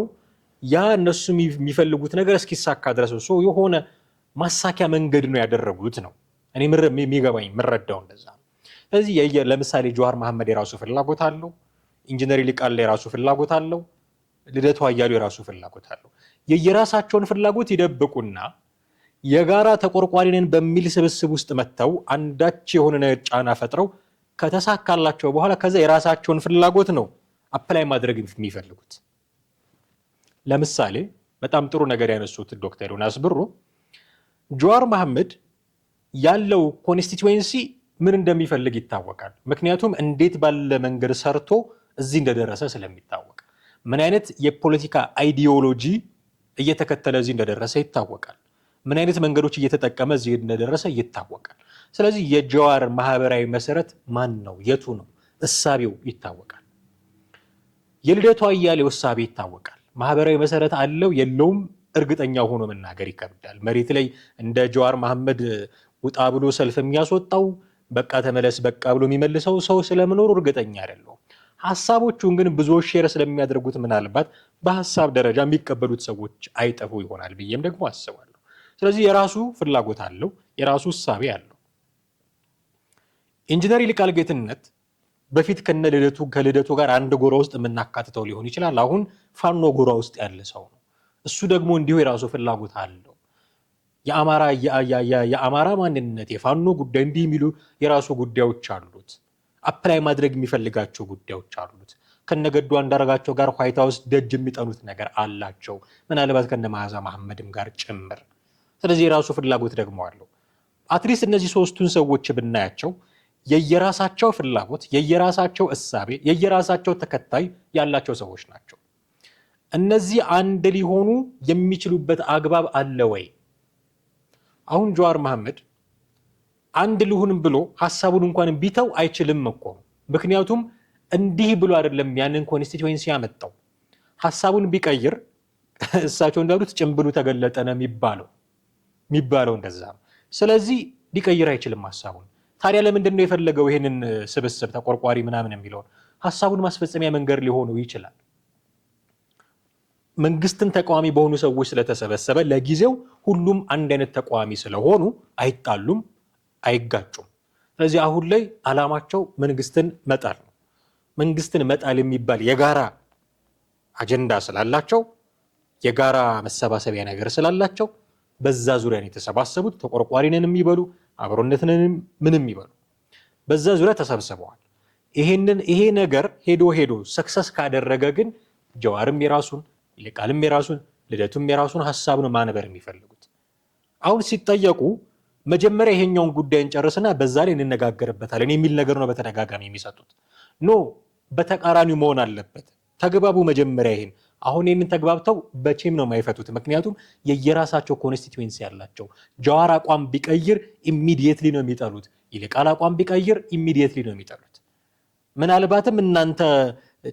ያ እነሱ የሚፈልጉት ነገር እስኪሳካ ድረስ የሆነ ማሳኪያ መንገድ ነው ያደረጉት ነው እኔ የሚገባኝ የምረዳው እንደዛ ነው። ስለዚህ ለምሳሌ ጀዋር መሐመድ የራሱ ፍላጎት አለው፣ ኢንጂነር ይልቃል የራሱ ፍላጎት አለው፣ ልደቱ አያሌው የራሱ ፍላጎት አለው። የየራሳቸውን ፍላጎት ይደብቁና የጋራ ተቆርቋሪ ነን በሚል ስብስብ ውስጥ መተው አንዳች የሆነ ጫና ፈጥረው ከተሳካላቸው በኋላ ከዛ የራሳቸውን ፍላጎት ነው አፕላይ ማድረግ የሚፈልጉት። ለምሳሌ በጣም ጥሩ ነገር ያነሱት ዶክተር ዮናስ ብሩ ጀዋር መሐመድ ያለው ኮንስቲትዌንሲ ምን እንደሚፈልግ ይታወቃል። ምክንያቱም እንዴት ባለ መንገድ ሰርቶ እዚህ እንደደረሰ ስለሚታወቅ፣ ምን አይነት የፖለቲካ አይዲዮሎጂ እየተከተለ እዚህ እንደደረሰ ይታወቃል። ምን አይነት መንገዶች እየተጠቀመ እዚህ እንደደረሰ ይታወቃል። ስለዚህ የጀዋር ማህበራዊ መሰረት ማን ነው? የቱ ነው? እሳቤው ይታወቃል። የልደቱ አያሌው እሳቤ ይታወቃል። ማህበራዊ መሰረት አለው የለውም እርግጠኛ ሆኖ መናገር ይከብዳል። መሬት ላይ እንደ ጀዋር መሐመድ ውጣ ብሎ ሰልፍ የሚያስወጣው በቃ ተመለስ በቃ ብሎ የሚመልሰው ሰው ስለመኖሩ እርግጠኛ አይደለሁም። ሐሳቦቹን ግን ብዙዎች ሼር ስለሚያደርጉት ምናልባት በሐሳብ ደረጃ የሚቀበሉት ሰዎች አይጠፉ ይሆናል ብዬም ደግሞ አስባለሁ። ስለዚህ የራሱ ፍላጎት አለው፣ የራሱ እሳቤ አለው። ኢንጂነር ይልቃል ጌትነት በፊት ከልደቱ ጋር አንድ ጎራ ውስጥ የምናካትተው ሊሆን ይችላል። አሁን ፋኖ ጎራ ውስጥ ያለ ሰው ነው። እሱ ደግሞ እንዲሁ የራሱ ፍላጎት አለው። የአማራ ማንነት፣ የፋኖ ጉዳይ እንዲህ የሚሉ የራሱ ጉዳዮች አሉት። አፕላይ ማድረግ የሚፈልጋቸው ጉዳዮች አሉት። ከነገዱ አንዳርጋቸው ጋር ዋይት ሃውስ ደጅ የሚጠኑት ነገር አላቸው፣ ምናልባት ከነመዓዛ መሐመድም ጋር ጭምር። ስለዚህ የራሱ ፍላጎት ደግሞ አለው። አትሊስት እነዚህ ሶስቱን ሰዎች ብናያቸው የየራሳቸው ፍላጎት፣ የየራሳቸው እሳቤ፣ የየራሳቸው ተከታይ ያላቸው ሰዎች ናቸው። እነዚህ አንድ ሊሆኑ የሚችሉበት አግባብ አለ ወይ? አሁን ጀዋር መሐመድ አንድ ልሁንም ብሎ ሐሳቡን እንኳን ቢተው አይችልም እኮ። ምክንያቱም እንዲህ ብሎ አይደለም ያንን ኮንስቲትዌንሲ ያመጣው። ሐሳቡን ቢቀይር እሳቸው እንዳሉት ጭምብሉ ተገለጠ ነው የሚባለው እንደዛ። ስለዚህ ሊቀይር አይችልም ሐሳቡን። ታዲያ ለምንድን ነው የፈለገው ይሄንን ስብስብ ተቆርቋሪ ምናምን የሚለውን? ሐሳቡን ማስፈጸሚያ መንገድ ሊሆነው ይችላል። መንግስትን ተቃዋሚ በሆኑ ሰዎች ስለተሰበሰበ ለጊዜው ሁሉም አንድ አይነት ተቃዋሚ ስለሆኑ አይጣሉም፣ አይጋጩም። ስለዚህ አሁን ላይ ዓላማቸው መንግስትን መጣል ነው። መንግስትን መጣል የሚባል የጋራ አጀንዳ ስላላቸው፣ የጋራ መሰባሰቢያ ነገር ስላላቸው በዛ ዙሪያ ነው የተሰባሰቡት። ተቆርቋሪንን የሚበሉ አብሮነትን ምንም ይበሉ በዛ ዙሪያ ተሰብስበዋል። ይሄ ነገር ሄዶ ሰክሰስ ካደረገ ግን ጀዋርም የራሱን ይልቃልም የራሱን ልደቱም የራሱን ሐሳብ ነው ማንበር የሚፈልጉት። አሁን ሲጠየቁ መጀመሪያ ይሄኛውን ጉዳይ እንጨርስና በዛ ላይ እንነጋገርበታለን የሚል ነገር ነው በተደጋጋሚ የሚሰጡት። ኖ በተቃራኒው መሆን አለበት። ተግባቡ መጀመሪያ ይሄን። አሁን ይሄንን ተግባብተው በቼም ነው የማይፈቱት። ምክንያቱም የየራሳቸው ኮንስቲትዩዌንሲ ያላቸው። ጀዋር አቋም ቢቀይር ኢሚዲየትሊ ነው የሚጠሉት። ይልቃል አቋም ቢቀይር ኢሚዲየትሊ ነው የሚጠሉት። ምናልባትም እናንተ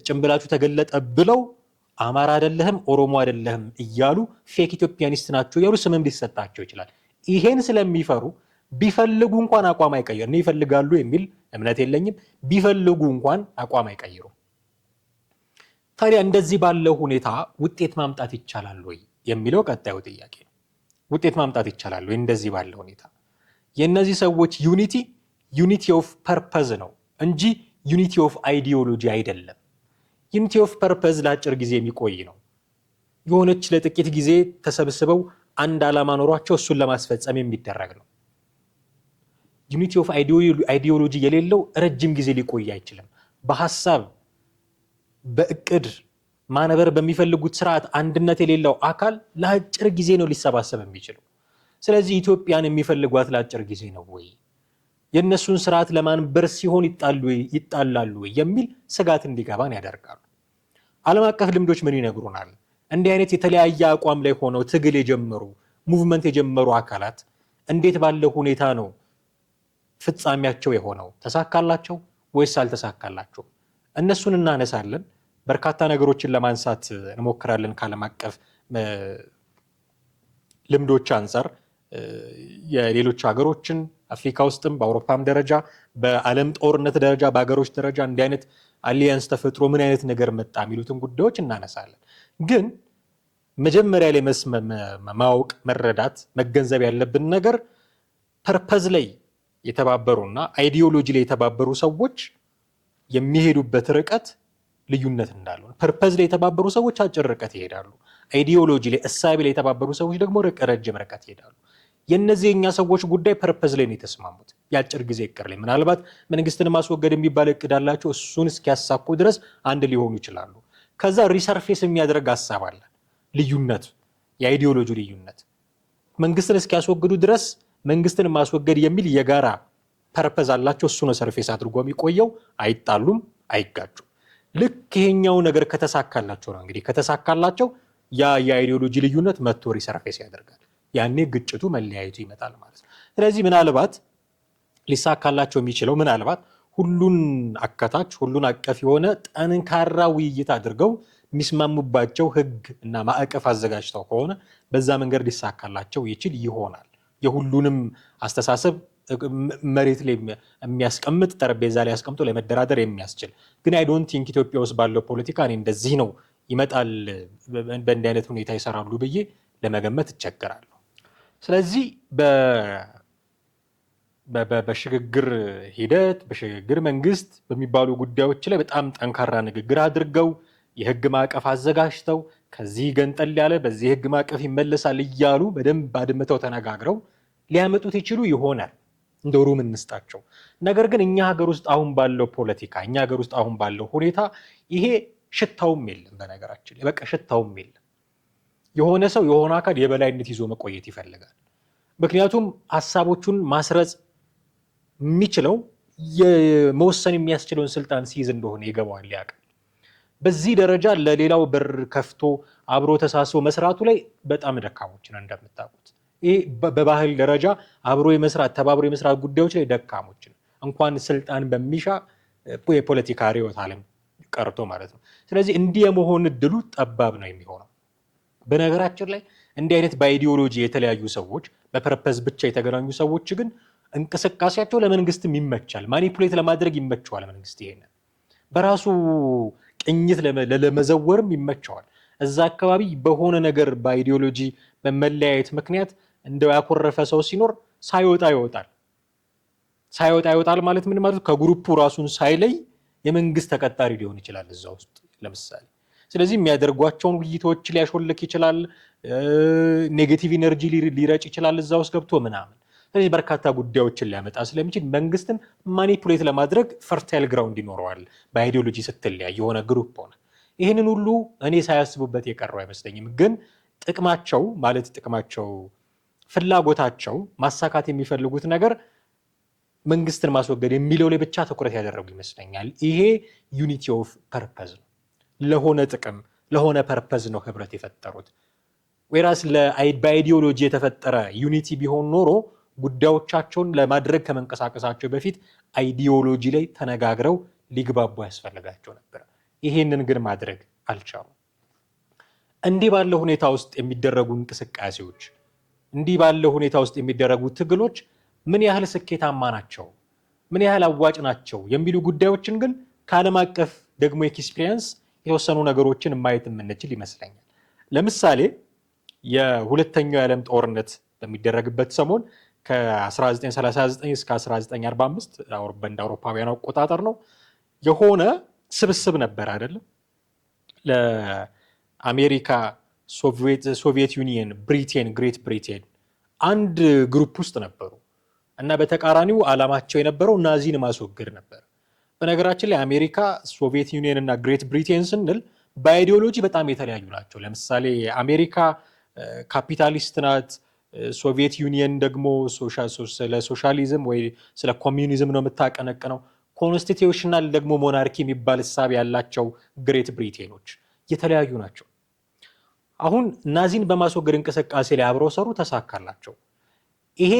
ጭምብላችሁ ተገለጠ ብለው አማራ አይደለህም ኦሮሞ አይደለህም እያሉ ፌክ ኢትዮጵያኒስት ናቸው ያሉ ስምም ሊሰጣቸው ይችላል። ይሄን ስለሚፈሩ ቢፈልጉ እንኳን አቋም አይቀይሩ። እኔ ይፈልጋሉ የሚል እምነት የለኝም። ቢፈልጉ እንኳን አቋም አይቀይሩ። ታዲያ እንደዚህ ባለው ሁኔታ ውጤት ማምጣት ይቻላል ወይ የሚለው ቀጣዩ ጥያቄ ነው። ውጤት ማምጣት ይቻላል ወይ እንደዚህ ባለው ሁኔታ? የእነዚህ ሰዎች ዩኒቲ ኦፍ ፐርፐዝ ነው እንጂ ዩኒቲ ኦፍ አይዲዮሎጂ አይደለም። ዩኒቲ ኦፍ ፐርፐዝ ለአጭር ጊዜ የሚቆይ ነው። የሆነች ለጥቂት ጊዜ ተሰብስበው አንድ ዓላማ ኖሯቸው እሱን ለማስፈጸም የሚደረግ ነው። ዩኒቲ ኦፍ አይዲዮሎጂ የሌለው ረጅም ጊዜ ሊቆይ አይችልም። በሐሳብ በእቅድ ማነበር በሚፈልጉት ስርዓት አንድነት የሌለው አካል ለአጭር ጊዜ ነው ሊሰባሰብ የሚችለው። ስለዚህ ኢትዮጵያን የሚፈልጓት ለአጭር ጊዜ ነው ወይ? የእነሱን ስርዓት ለማንበር ሲሆን ይጣላሉ ወይ የሚል ስጋት እንዲገባን ያደርጋሉ። ዓለም አቀፍ ልምዶች ምን ይነግሩናል? እንዲህ አይነት የተለያየ አቋም ላይ ሆነው ትግል የጀመሩ ሙቭመንት የጀመሩ አካላት እንዴት ባለው ሁኔታ ነው ፍጻሜያቸው የሆነው? ተሳካላቸው ወይስ አልተሳካላቸው? እነሱን እናነሳለን። በርካታ ነገሮችን ለማንሳት እንሞክራለን። ከዓለም አቀፍ ልምዶች አንጻር የሌሎች ሀገሮችን አፍሪካ ውስጥም በአውሮፓም ደረጃ በዓለም ጦርነት ደረጃ በሀገሮች ደረጃ እንዲህ አይነት አሊያንስ ተፈጥሮ ምን አይነት ነገር መጣ የሚሉትን ጉዳዮች እናነሳለን። ግን መጀመሪያ ላይ ማወቅ፣ መረዳት፣ መገንዘብ ያለብን ነገር ፐርፐዝ ላይ የተባበሩና አይዲዮሎጂ ላይ የተባበሩ ሰዎች የሚሄዱበት ርቀት ልዩነት እንዳለው። ፐርፐዝ ላይ የተባበሩ ሰዎች አጭር ርቀት ይሄዳሉ። አይዲዮሎጂ ላይ እሳቤ ላይ የተባበሩ ሰዎች ደግሞ ረጅም ርቀት ይሄዳሉ። የነዚህ የኛ ሰዎች ጉዳይ ፐርፐዝ ላይ ነው የተስማሙት። የአጭር ጊዜ እቅድ ላይ ምናልባት መንግስትን ማስወገድ የሚባል እቅድ አላቸው። እሱን እስኪያሳኩ ድረስ አንድ ሊሆኑ ይችላሉ። ከዛ ሪሰርፌስ የሚያደርግ ሀሳብ አለ። ልዩነት፣ የአይዲዮሎጂ ልዩነት መንግስትን እስኪያስወግዱ ድረስ መንግስትን ማስወገድ የሚል የጋራ ፐርፐዝ አላቸው። እሱ ነው ሰርፌስ አድርጎ የሚቆየው። አይጣሉም፣ አይጋጩም። ልክ ይሄኛው ነገር ከተሳካላቸው ነው እንግዲህ ከተሳካላቸው ያ የአይዲዮሎጂ ልዩነት መጥቶ ሪሰርፌስ ያደርጋል። ያኔ ግጭቱ መለያየቱ ይመጣል ማለት ነው። ስለዚህ ምናልባት ሊሳካላቸው የሚችለው ምናልባት ሁሉን አካታች ሁሉን አቀፍ የሆነ ጠንካራ ውይይት አድርገው የሚስማሙባቸው ህግ እና ማዕቀፍ አዘጋጅተው ከሆነ በዛ መንገድ ሊሳካላቸው ይችል ይሆናል። የሁሉንም አስተሳሰብ መሬት ላይ የሚያስቀምጥ ጠረጴዛ ላይ አስቀምጦ ለመደራደር የሚያስችል ግን አይ ዶንት ቲንክ ኢትዮጵያ ውስጥ ባለው ፖለቲካ እኔ እንደዚህ ነው ይመጣል በእንዲህ አይነት ሁኔታ ይሰራሉ ብዬ ለመገመት እቸገራለሁ። ስለዚህ በሽግግር ሂደት በሽግግር መንግስት በሚባሉ ጉዳዮች ላይ በጣም ጠንካራ ንግግር አድርገው የህግ ማዕቀፍ አዘጋጅተው ከዚህ ገንጠል ያለ በዚህ ህግ ማዕቀፍ ይመለሳል እያሉ በደንብ አድምተው ተነጋግረው ሊያመጡት ይችሉ ይሆናል። እንደ ሩም እንስጣቸው። ነገር ግን እኛ ሀገር ውስጥ አሁን ባለው ፖለቲካ እኛ ሀገር ውስጥ አሁን ባለው ሁኔታ ይሄ ሽታውም የለም። በነገራችን ላይ በቃ ሽታውም የለም። የሆነ ሰው የሆነ አካል የበላይነት ይዞ መቆየት ይፈልጋል። ምክንያቱም ሀሳቦቹን ማስረጽ የሚችለው የመወሰን የሚያስችለውን ስልጣን ሲይዝ እንደሆነ ይገባዋል፣ ያውቃል። በዚህ ደረጃ ለሌላው በር ከፍቶ አብሮ ተሳስቦ መስራቱ ላይ በጣም ደካሞች ነን እንደምታውቁት። ይሄ በባህል ደረጃ አብሮ የመስራት ተባብሮ የመስራት ጉዳዮች ላይ ደካሞች ነን፣ እንኳን ስልጣን በሚሻ የፖለቲካ ርዕዮተ ዓለም ቀርቶ ማለት ነው። ስለዚህ እንዲህ የመሆን እድሉ ጠባብ ነው የሚሆነው። በነገራችን ላይ እንዲህ አይነት በአይዲዮሎጂ የተለያዩ ሰዎች በፐርፐዝ ብቻ የተገናኙ ሰዎች ግን እንቅስቃሴያቸው ለመንግስትም ይመቻል፣ ማኒፑሌት ለማድረግ ይመቸዋል። መንግስት ይሄን በራሱ ቅኝት ለመዘወርም ይመቸዋል። እዛ አካባቢ በሆነ ነገር በአይዲዮሎጂ በመለያየት ምክንያት እንደው ያኮረፈ ሰው ሲኖር ሳይወጣ ይወጣል ማለት ምን ማለት? ከግሩፑ ራሱን ሳይለይ የመንግስት ተቀጣሪ ሊሆን ይችላል እዛ ውስጥ ለምሳሌ። ስለዚህ የሚያደርጓቸውን ውይይቶች ሊያሾልክ ይችላል፣ ኔጌቲቭ ኢነርጂ ሊረጭ ይችላል እዛ ውስጥ ገብቶ ምናምን። ስለዚህ በርካታ ጉዳዮችን ሊያመጣ ስለሚችል መንግስትን ማኒፑሌት ለማድረግ ፈርታይል ግራውንድ ይኖረዋል። በአይዲዮሎጂ ስትለያይ የሆነ ግሩፕ ሆነ ይህንን ሁሉ እኔ ሳያስቡበት የቀረው አይመስለኝም። ግን ጥቅማቸው ፍላጎታቸው ማሳካት የሚፈልጉት ነገር መንግስትን ማስወገድ የሚለው ላይ ብቻ ትኩረት ያደረጉ ይመስለኛል። ይሄ ዩኒቲ ኦፍ ፐርፐዝ ነው። ለሆነ ጥቅም ለሆነ ፐርፐዝ ነው ህብረት የፈጠሩት። ወይራስ በአይዲዮሎጂ የተፈጠረ ዩኒቲ ቢሆን ኖሮ ጉዳዮቻቸውን ለማድረግ ከመንቀሳቀሳቸው በፊት አይዲዮሎጂ ላይ ተነጋግረው ሊግባቡ ያስፈልጋቸው ነበር። ይሄንን ግን ማድረግ አልቻሉም። እንዲህ ባለው ሁኔታ ውስጥ የሚደረጉ እንቅስቃሴዎች፣ እንዲህ ባለው ሁኔታ ውስጥ የሚደረጉ ትግሎች ምን ያህል ስኬታማ ናቸው፣ ምን ያህል አዋጭ ናቸው የሚሉ ጉዳዮችን ግን ከዓለም አቀፍ ደግሞ ኤክስፒሪየንስ የተወሰኑ ነገሮችን ማየት የምንችል ይመስለኛል። ለምሳሌ የሁለተኛው የዓለም ጦርነት በሚደረግበት ሰሞን ከ1939 እስከ 1945 እንደ አውሮፓውያን አቆጣጠር ነው የሆነ ስብስብ ነበር አይደለም። ለአሜሪካ፣ ሶቪየት ዩኒየን፣ ብሪቴን፣ ግሬት ብሪቴን አንድ ግሩፕ ውስጥ ነበሩ እና በተቃራኒው ዓላማቸው የነበረው ናዚን ማስወገድ ነበር። በነገራችን ላይ አሜሪካ፣ ሶቪየት ዩኒየን እና ግሬት ብሪቴን ስንል በአይዲዮሎጂ በጣም የተለያዩ ናቸው። ለምሳሌ አሜሪካ ካፒታሊስት ናት። ሶቪየት ዩኒየን ደግሞ ስለ ሶሻሊዝም ወይ ስለ ኮሚዩኒዝም ነው የምታቀነቅነው። ኮንስቲቲዩሽናል ደግሞ ሞናርኪ የሚባል እሳቤ ያላቸው ግሬት ብሪቴኖች የተለያዩ ናቸው። አሁን ናዚን በማስወገድ እንቅስቃሴ ላይ አብረው ሰሩ፣ ተሳካላቸው። ይሄ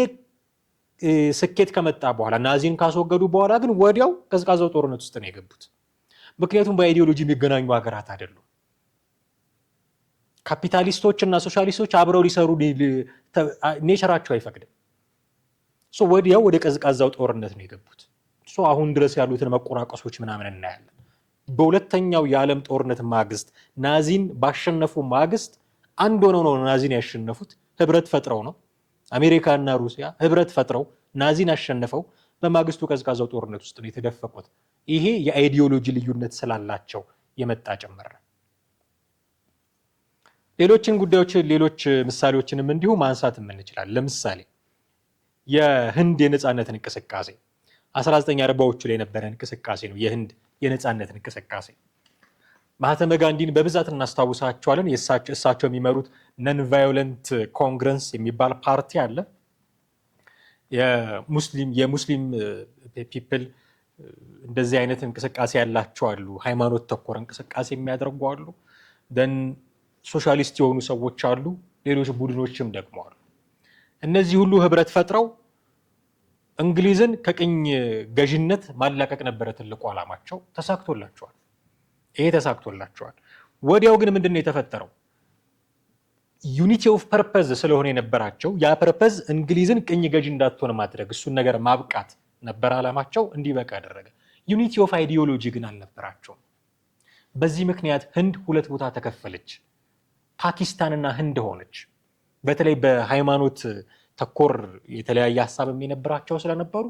ስኬት ከመጣ በኋላ ናዚን ካስወገዱ በኋላ ግን ወዲያው ቀዝቃዛው ጦርነት ውስጥ ነው የገቡት። ምክንያቱም በአይዲዮሎጂ የሚገናኙ ሀገራት አይደሉም። ካፒታሊስቶች እና ሶሻሊስቶች አብረው ሊሰሩ ኔቸራቸው አይፈቅድም። ወዲያው ወደ ቀዝቃዛው ጦርነት ነው የገቡት። አሁን ድረስ ያሉትን መቆራቀሶች ምናምን እናያለን። በሁለተኛው የዓለም ጦርነት ማግስት ናዚን ባሸነፉ ማግስት አንድ ሆነው ነው ናዚን ያሸነፉት። ህብረት ፈጥረው ነው አሜሪካ እና ሩሲያ ህብረት ፈጥረው ናዚን አሸንፈው በማግስቱ ቀዝቃዛው ጦርነት ውስጥ ነው የተደፈቁት። ይሄ የአይዲዮሎጂ ልዩነት ስላላቸው የመጣ ጭምር። ሌሎችን ጉዳዮች ሌሎች ምሳሌዎችንም እንዲሁ ማንሳት እንችላለን። ለምሳሌ የህንድ የነጻነት እንቅስቃሴ 1940ዎቹ ላይ የነበረ እንቅስቃሴ ነው። የህንድ የነጻነት እንቅስቃሴ ማህተመ ጋንዲን በብዛት እናስታውሳቸዋለን። እሳቸው የሚመሩት ነን ቫዮለንት ኮንግረስ የሚባል ፓርቲ አለ። የሙስሊም ፒፕል እንደዚህ አይነት እንቅስቃሴ ያላቸው አሉ። ሃይማኖት ተኮር እንቅስቃሴ የሚያደርጉ አሉ። ደን ሶሻሊስት የሆኑ ሰዎች አሉ። ሌሎች ቡድኖችም ደግሞ አሉ። እነዚህ ሁሉ ህብረት ፈጥረው እንግሊዝን ከቅኝ ገዥነት ማላቀቅ ነበረ ትልቁ ዓላማቸው። ተሳክቶላቸዋል። ይሄ ተሳክቶላቸዋል። ወዲያው ግን ምንድን ነው የተፈጠረው? ዩኒቲ ኦፍ ፐርፐዝ ስለሆነ የነበራቸው ያ ፐርፐዝ እንግሊዝን ቅኝ ገዥ እንዳትሆን ማድረግ፣ እሱን ነገር ማብቃት ነበር ዓላማቸው። እንዲበቃ ያደረገ ዩኒቲ ኦፍ አይዲዮሎጂ ግን አልነበራቸውም። በዚህ ምክንያት ህንድ ሁለት ቦታ ተከፈለች። ፓኪስታንና ህንድ ሆነች። በተለይ በሃይማኖት ተኮር የተለያየ ሀሳብ የነበራቸው ስለነበሩ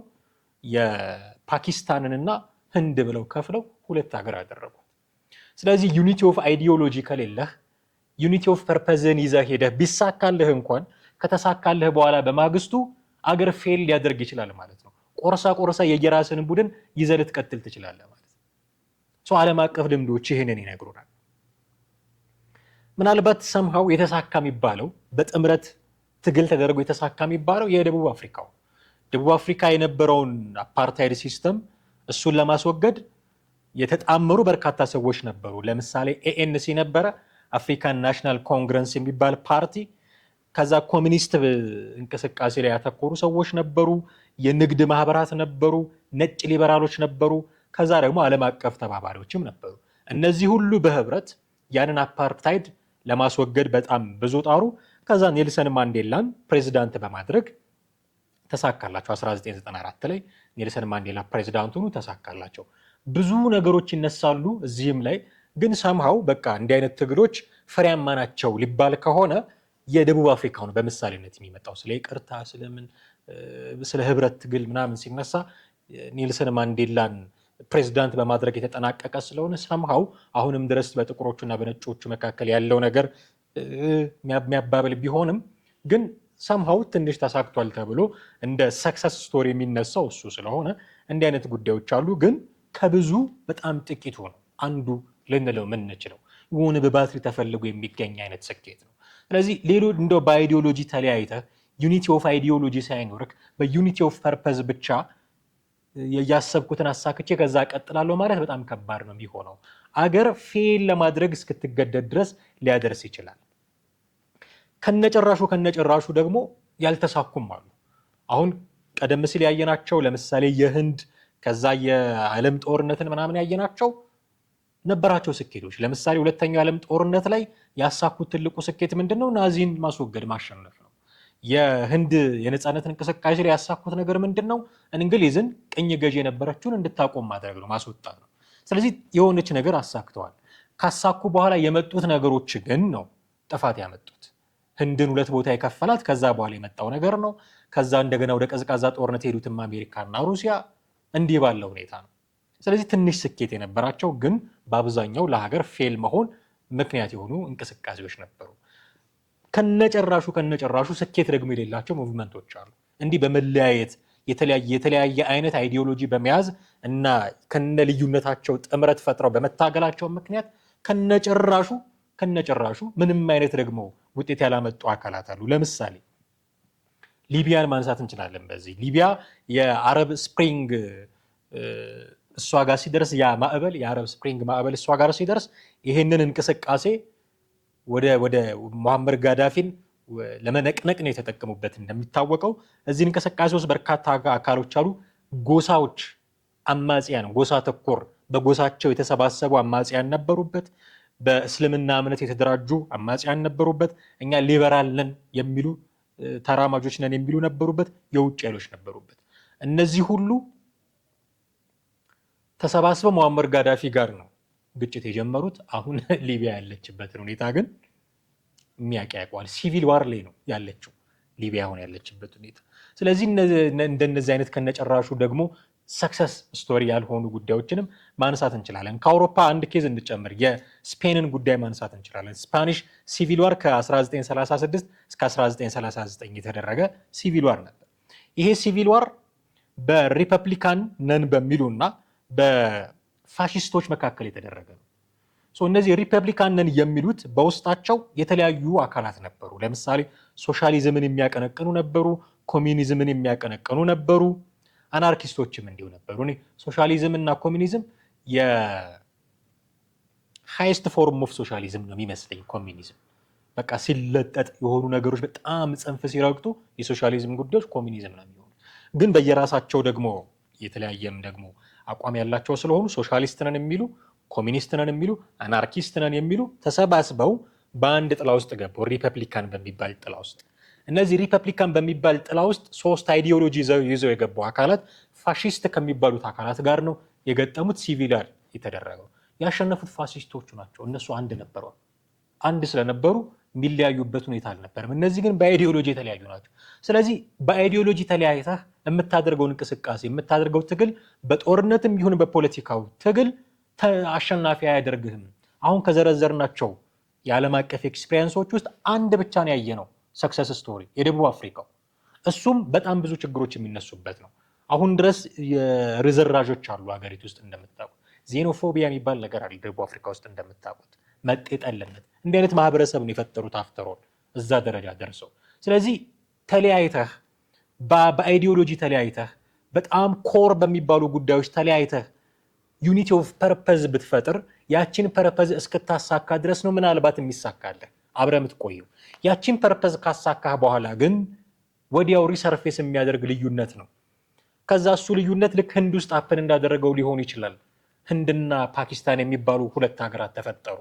የፓኪስታንንና ህንድ ብለው ከፍለው ሁለት ሀገር አደረጉ። ስለዚህ ዩኒቲ ኦፍ አይዲዮሎጂ ከሌለህ፣ ዩኒቲ ኦፍ ፐርፐዝን ይዘህ ሄደህ ቢሳካልህ እንኳን ከተሳካልህ በኋላ በማግስቱ አገር ፌል ሊያደርግ ይችላል ማለት ነው። ቆርሳ የየራስን ቡድን ይዘህ ልትቀጥል ትችላለህ ማለት ነው። ዓለም አቀፍ ልምዶች ይህንን ይነግሩናል። ምናልባት ሰምሃው የተሳካ የሚባለው በጥምረት ትግል ተደርጎ የተሳካ የሚባለው የደቡብ አፍሪካው ደቡብ አፍሪካ የነበረውን አፓርታይድ ሲስተም እሱን ለማስወገድ የተጣመሩ በርካታ ሰዎች ነበሩ። ለምሳሌ ኤኤንሲ ነበረ፣ አፍሪካን ናሽናል ኮንግረስ የሚባል ፓርቲ። ከዛ ኮሚኒስት እንቅስቃሴ ላይ ያተኮሩ ሰዎች ነበሩ፣ የንግድ ማህበራት ነበሩ፣ ነጭ ሊበራሎች ነበሩ። ከዛ ደግሞ ዓለም አቀፍ ተባባሪዎችም ነበሩ። እነዚህ ሁሉ በህብረት ያንን አፓርታይድ ለማስወገድ በጣም ብዙ ጣሩ። ከዛ ኔልሰን ማንዴላን ፕሬዚዳንት በማድረግ ተሳካላቸው። 1994 ላይ ኔልሰን ማንዴላ ፕሬዚዳንት ሆኑ፣ ተሳካላቸው። ብዙ ነገሮች ይነሳሉ እዚህም ላይ ግን ሰምሃው በቃ እንዲህ አይነት ትግሎች ፍሬያማ ናቸው ሊባል ከሆነ የደቡብ አፍሪካው ነው በምሳሌነት የሚመጣው። ስለ ይቅርታ ስለ ህብረት ትግል ምናምን ሲነሳ ኔልሰን ማንዴላን ፕሬዚዳንት በማድረግ የተጠናቀቀ ስለሆነ ሰምሃው አሁንም ድረስ በጥቁሮቹና በነጮቹ መካከል ያለው ነገር የሚያባብል ቢሆንም ግን ሰምሃው ትንሽ ተሳክቷል ተብሎ እንደ ሰክሰስ ስቶሪ የሚነሳው እሱ ስለሆነ እንዲህ አይነት ጉዳዮች አሉ። ግን ከብዙ በጣም ጥቂቱ ነው አንዱ ልንለው የምንችለው የሆነ በባትሪ ተፈልጎ የሚገኝ አይነት ስኬት ነው። ስለዚህ ሌሎች እንደው በአይዲዮሎጂ ተለያይተህ ዩኒቲ ኦፍ አይዲዮሎጂ ሳይኖርክ በዩኒቲ ኦፍ ፐርፐዝ ብቻ ያሰብኩትን አሳክቼ ከዛ ቀጥላለሁ ማለት በጣም ከባድ ነው የሚሆነው። አገር ፌል ለማድረግ እስክትገደድ ድረስ ሊያደርስ ይችላል። ከነጨራሹ ደግሞ ያልተሳኩም አሉ። አሁን ቀደም ሲል ያየናቸው ለምሳሌ የህንድ ከዛ የዓለም ጦርነትን ምናምን ያየናቸው ነበራቸው ስኬቶች። ለምሳሌ ሁለተኛው የዓለም ጦርነት ላይ ያሳኩት ትልቁ ስኬት ምንድነው? ናዚን ማስወገድ ማሸነፍ ነው። የህንድ የነፃነት እንቅስቃሴ ላይ ያሳኩት ነገር ምንድነው? እንግሊዝን ቅኝ ገዢ የነበረችውን እንድታቆም ማድረግ ነው፣ ማስወጣት ነው። ስለዚህ የሆነች ነገር አሳክተዋል። ካሳኩ በኋላ የመጡት ነገሮች ግን ነው ጥፋት ያመጡት። ህንድን ሁለት ቦታ የከፈላት ከዛ በኋላ የመጣው ነገር ነው። ከዛ እንደገና ወደ ቀዝቃዛ ጦርነት የሄዱትም አሜሪካና ሩሲያ እንዲህ ባለ ሁኔታ ነው። ስለዚህ ትንሽ ስኬት የነበራቸው ግን በአብዛኛው ለሀገር ፌል መሆን ምክንያት የሆኑ እንቅስቃሴዎች ነበሩ። ከነጨራሹ ስኬት ደግሞ የሌላቸው ሙቭመንቶች አሉ። እንዲህ በመለያየት የተለያየ አይነት አይዲዮሎጂ በመያዝ እና ከነ ልዩነታቸው ጥምረት ፈጥረው በመታገላቸው ምክንያት ከነጨራሹ ምንም አይነት ደግሞ ውጤት ያላመጡ አካላት አሉ። ለምሳሌ ሊቢያን ማንሳት እንችላለን። በዚህ ሊቢያ የአረብ ስፕሪንግ እሷ ጋር ሲደርስ የአረብ ስፕሪንግ ማዕበል እሷ ጋር ሲደርስ ይህንን እንቅስቃሴ ወደ ሙሐመር ጋዳፊን ለመነቅነቅ ነው የተጠቀሙበት። እንደሚታወቀው እዚህ እንቅስቃሴ ውስጥ በርካታ አካሎች አሉ። ጎሳዎች፣ አማጽያን፣ ጎሳ ተኮር በጎሳቸው የተሰባሰቡ አማጽያን ነበሩበት። በእስልምና እምነት የተደራጁ አማጽያን ነበሩበት። እኛ ሊበራል ነን የሚሉ ተራማጆች ነን የሚሉ ነበሩበት። የውጭ ኃይሎች ነበሩበት። እነዚህ ሁሉ ተሰባስበው ሙሐመር ጋዳፊ ጋር ነው ግጭት የጀመሩት። አሁን ሊቢያ ያለችበትን ሁኔታ ግን የሚያውቅ ያውቀዋል። ሲቪል ዋር ላይ ነው ያለችው ሊቢያ አሁን ያለችበት ሁኔታ። ስለዚህ እንደነዚህ አይነት ከነጨራሹ ደግሞ ሰክሰስ ስቶሪ ያልሆኑ ጉዳዮችንም ማንሳት እንችላለን። ከአውሮፓ አንድ ኬዝ እንጨምር፣ የስፔንን ጉዳይ ማንሳት እንችላለን። ስፓኒሽ ሲቪል ዋር ከ1936 እስከ 1939 የተደረገ ሲቪል ዋር ነበር። ይሄ ሲቪል ዋር በሪፐብሊካን ነን በሚሉ እና በፋሽስቶች መካከል የተደረገ ነው። እነዚህ ሪፐብሊካን ነን የሚሉት በውስጣቸው የተለያዩ አካላት ነበሩ። ለምሳሌ ሶሻሊዝምን የሚያቀነቅኑ ነበሩ፣ ኮሚኒዝምን የሚያቀነቅኑ ነበሩ፣ አናርኪስቶችም እንዲሁ ነበሩ። ሶሻሊዝም እና ኮሚኒዝም የሃይስት ፎርም ኦፍ ሶሻሊዝም ነው የሚመስለኝ። ኮሚኒዝም በቃ ሲለጠጥ የሆኑ ነገሮች በጣም ጽንፍ ሲረግጡ የሶሻሊዝም ጉዳዮች ኮሚኒዝም ነው የሚሆኑ። ግን በየራሳቸው ደግሞ የተለያየም ደግሞ አቋም ያላቸው ስለሆኑ ሶሻሊስት ነን የሚሉ፣ ኮሚኒስት ነን የሚሉ፣ አናርኪስት ነን የሚሉ ተሰባስበው በአንድ ጥላ ውስጥ ገቡ፣ ሪፐብሊካን በሚባል ጥላ ውስጥ። እነዚህ ሪፐብሊካን በሚባል ጥላ ውስጥ ሶስት አይዲዮሎጂ ይዘው የገቡ አካላት ፋሺስት ከሚባሉት አካላት ጋር ነው የገጠሙት። ሲቪል ዋር የተደረገው ያሸነፉት ፋሺስቶቹ ናቸው። እነሱ አንድ ነበሩ። አንድ ስለነበሩ የሚለያዩበት ሁኔታ አልነበረም። እነዚህ ግን በአይዲዮሎጂ የተለያዩ ናቸው። ስለዚህ በአይዲዮሎጂ ተለያይተህ የምታደርገውን እንቅስቃሴ የምታደርገው ትግል በጦርነትም ይሁን በፖለቲካው ትግል አሸናፊ አያደርግህም። አሁን ከዘረዘርናቸው የዓለም አቀፍ ኤክስፔሪንሶች ውስጥ አንድ ብቻ ነው ያየነው ሰክሰስ ስቶሪ፣ የደቡብ አፍሪካው። እሱም በጣም ብዙ ችግሮች የሚነሱበት ነው። አሁን ድረስ የርዝራዦች አሉ ሀገሪቱ ውስጥ እንደምታውቁት። ዜኖፎቢያ የሚባል ነገር አለ ደቡብ አፍሪካ ውስጥ እንደምታውቁት፣ መጤጠልነት። እንዲህ አይነት ማህበረሰብ ነው የፈጠሩት አፍተሮል እዛ ደረጃ ደርሰው። ስለዚህ ተለያይተህ በአይዲዮሎጂ ተለያይተህ በጣም ኮር በሚባሉ ጉዳዮች ተለያይተህ ዩኒቲ ኦፍ ፐርፐዝ ብትፈጥር ያችን ፐርፐዝ እስክታሳካ ድረስ ነው ምናልባት የሚሳካልህ አብረህ የምትቆየው። ያችን ፐርፐዝ ካሳካህ በኋላ ግን ወዲያው ሪሰርፌስ የሚያደርግ ልዩነት ነው። ከዛ እሱ ልዩነት ልክ ህንድ ውስጥ አፕን እንዳደረገው ሊሆን ይችላል። ህንድና ፓኪስታን የሚባሉ ሁለት ሀገራት ተፈጠሩ።